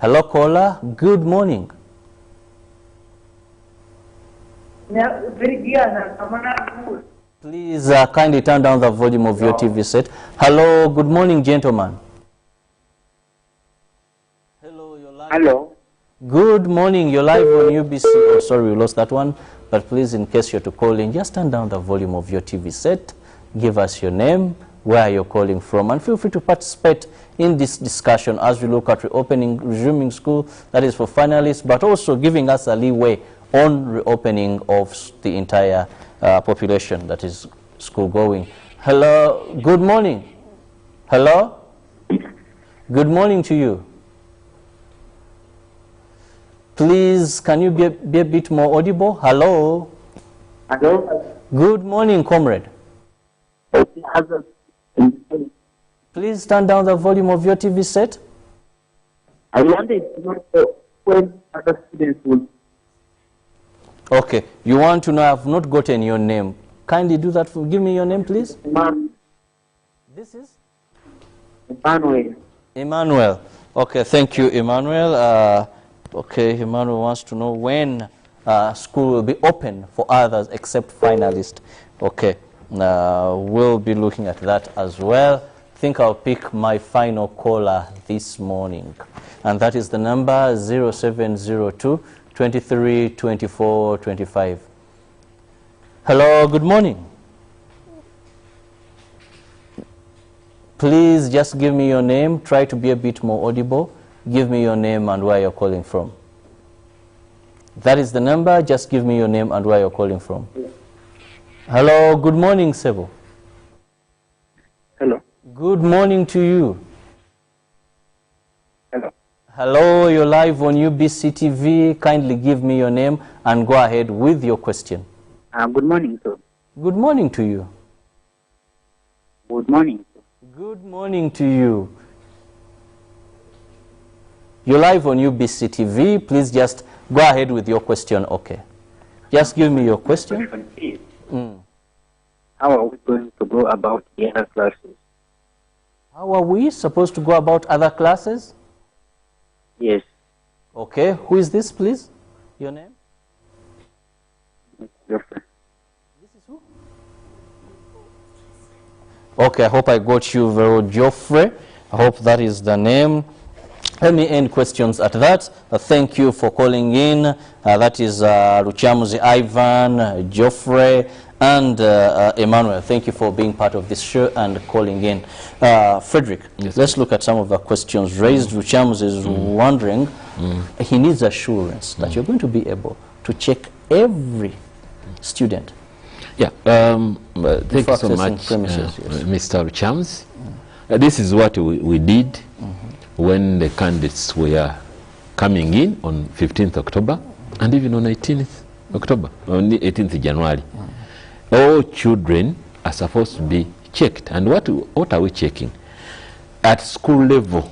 Hello, caller. Good morning. Please kindly turn down the volume of your TV set. Hello, good morning, gentlemen. Hello, you're live. Hello. Good morning, you're live on UBC. Oh, sorry, we lost that one. But please, in case you're to call in, just turn down the volume of your TV set. Give us your name, where you're calling from, and feel free to participate in this discussion as we look at resuming school, that is for finalists, but also giving us a leeway on reopening of the entire population that is school going. Hello, good morning. Hello? Good morning to you. Please, can you be a bit more audible? Hello? Hello? Good morning, comrade. Please turn down the volume of your TV set. I wanted to know when other students will. Okay, you want to know, I've not gotten your name. Kindly do that. Give me your name, please. This is? Emmanuel. Emmanuel. Okay, thank you, Emmanuel. Okay, Emmanuel wants to know when school will be open for others except finalists. Okay, we'll be looking at that as well. I think I'll pick my final caller this morning. And that is the number 0702 23 24 25. Hello, good morning. Please just give me your name. Try to be a bit more audible. Give me your name and where you're calling from. That is the number. Just give me your name and where you're calling from. Hello, good morning, Sebo. Hello. Good morning to you. Hello. Hello, you're live on UBC TV. Kindly give me your name and go ahead with your question. Good morning, sir. Good morning to you. Good morning. Good morning to you. You're live on UBC TV. Please just go ahead with your question, okay? Just give me your question. How are we going to go about the other classes? How are we supposed to go about other classes? Yes. Okay, who is this, please? Your name? Geoffrey. This is who? Okay, I hope I got you very well, Geoffrey. I hope that is the name. Let me end questions at that. Thank you for calling in. That is Ruchamuzi Ivan, Geoffrey, and Emmanuel. Thank you for being part of this show and calling in. Frederick, yes, let's look at some of the questions raised. Ruchamuzi is wondering, he needs assurance that you're going to be able to check every student. Yeah, thank you so much, Mr. Ruchamuzi. This is what we did when the candidates were coming in on 15th October and even on 18th October, on the 18th January. All children are supposed to be checked. And what are we checking? At school level,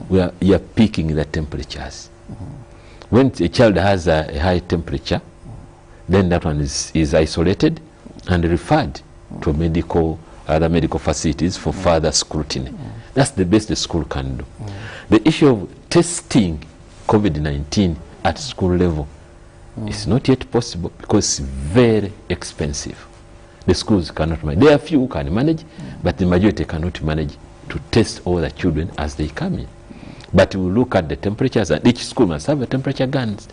we are picking the temperatures. When a child has a high temperature, then that one is isolated and referred to other medical facilities for further scrutiny. That's the best the school can do. The issue of testing COVID-19 at school level is not yet possible because it's very expensive. The schools cannot manage. There are few who can manage, but the majority cannot manage to test all the children as they come in. But we look at the temperatures, and each school must have a temperature guns.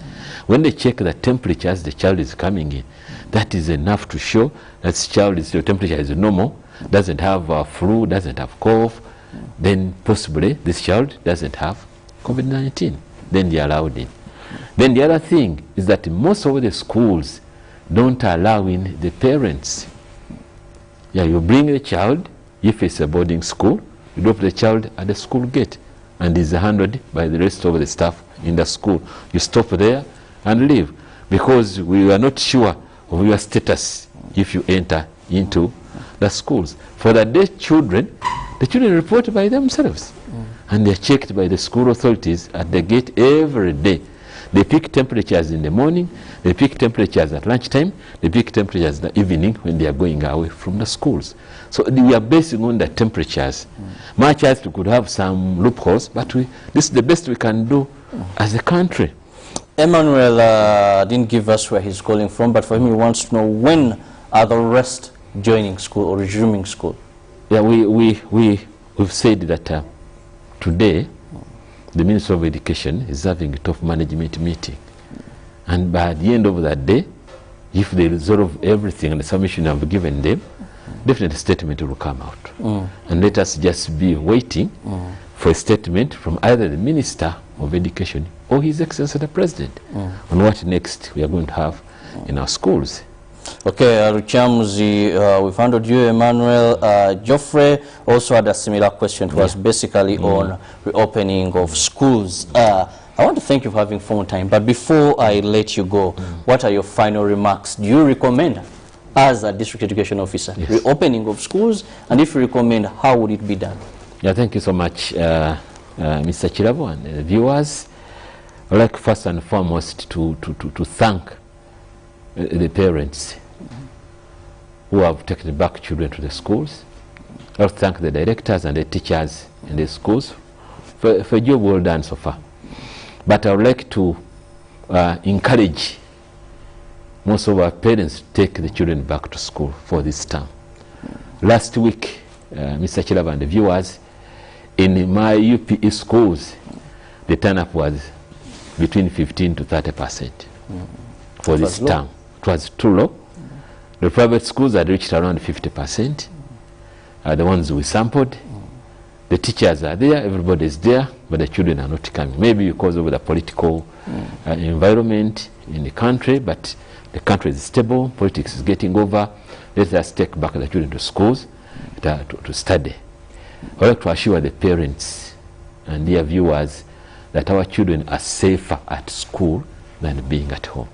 When they check the temperatures the child is coming in, that is enough to show that your temperature is normal, doesn't have flu, doesn't have cough, then possibly this child doesn't have COVID-19. Then they are allowed in. Then the other thing is that most of the schools don't allow in the parents. Yeah, you bring the child, if it's a boarding school, you drop the child at the school gate and is handled by the rest of the staff in the school. You stop there and leave because we are not sure of your status if you enter into the schools. For the day children, the children report by themselves and they're checked by the school authorities at the gate every day. They pick temperatures in the morning, they pick temperatures at lunchtime, they pick temperatures in the evening when they are going away from the schools. So we are basing on the temperatures. Much as we could have some loopholes, but this is the best we can do as a country. Emmanuel didn't give us where he's calling from, but for him he wants to know when are the rest joining school or resuming school? Yeah, we've said that today the Minister of Education is having a top management meeting. And by the end of that day, if they resolve everything and the submission I've given them, definitely a statement will come out. And let us just be waiting for a statement from either the Minister of Education or His Excellency the President on what next we are going to have in our schools. Okay, Ruchamuzi, we've handled you, Emmanuel. Geoffrey also had a similar question to us, basically on reopening of schools. I want to thank you for having phone time, but before I let you go, what are your final remarks? Do you recommend, as a district education officer, reopening of schools? And if you recommend, how would it be done? Yeah, thank you so much, Mr. Chirabo and viewers. I'd like first and foremost to thank the parents who have taken back children to the schools. I want to thank the directors and the teachers in the schools for a job well done so far. But I would like to encourage most of our parents to take the children back to school for this term. Last week, Mr. Chiraba and the viewers, in my UPE schools, the turn-up was between 15 to 30% for this term. It was too low. The private schools had reached around 50%. The ones we sampled, the teachers are there, everybody is there, but the children are not coming. Maybe because of the political environment in the country, but the country is stable, politics is getting over. Let us take back the children to schools to study. I would like to assure the parents and their viewers that our children are safer at school than being at home.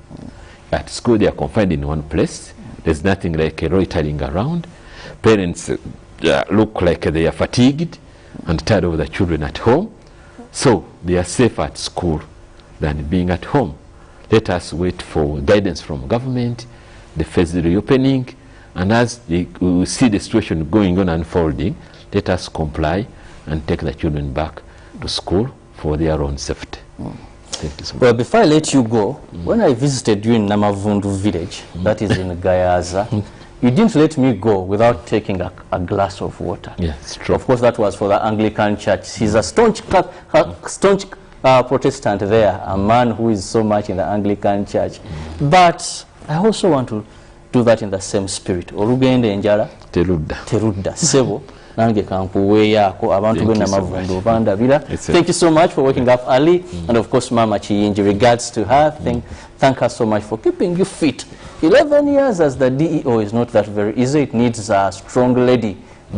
At school, they are confined in one place. There's nothing like loitering around. Parents look like they are fatigued and tired of the children at home. So they are safer at school than being at home. Let us wait for guidance from government, the phase reopening, and as we see the situation going on unfolding, let us comply and take the children back to school for their own safety. Thank you so much. Well, before I let you go, when I visited you in Namavundu village, that is in Gayaza, you didn't let me go without taking a glass of water. Yeah, it's true. Of course, that was for the Anglican Church. He's a staunch Protestant there, a man who is so much in the Anglican Church. But I also want to do that in the same spirit. Olugende enjala terudda sebo nange kankuweeyako abantu bonna Namavundu bandabira. Thank you so much for waking up early, and of course Mama Chiyinji, regards to her. Thank her so much for keeping you fit. 11 years as the DEO is not that very easy. It needs a strong lady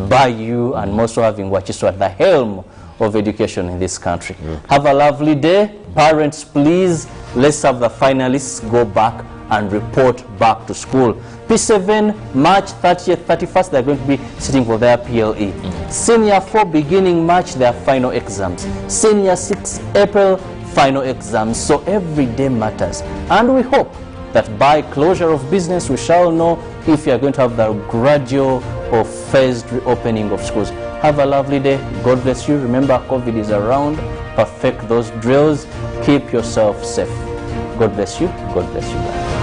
by you, and also having Wachiso at the helm of education in this country. Have a lovely day. Parents, please, let's have the finalists go back and report back to school. P7, March 30th, 31st, they're going to be sitting for their PLE. Senior 4, beginning March, their final exams. Senior 6, April, final exams. So every day matters. And we hope that by closure of business, we shall know if you are going to have the gradual or phased reopening of schools. Have a lovely day. God bless you. Remember, COVID is around. Perfect those drills. Keep yourself safe. God bless you. God bless you. Bye.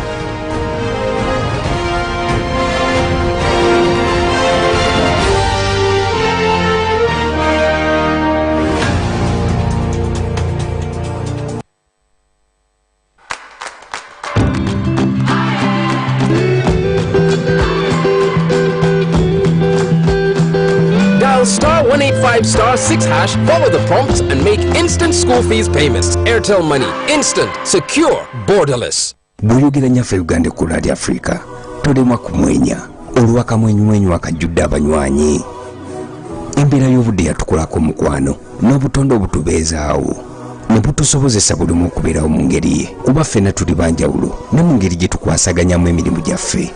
Star 185 star 6 hash, follow the prompts and make instant school fees payments. Airtel Money, instant, secure, borderless. Buyogera nyaffe Uganda ku Radio Africa tolemwa kumwenya olw'akamwenyumwenyu akajjudde abanywanyi. Embeera y'obudde yatukolako mukwano n'obutonde obutubeezaawo ne butusobozesa buli omu okubeerawo mu ngeri ye kuba ffenna tuli banjawulo ne mu ngeri gye tukwasaganyamu emirimu gyaffe.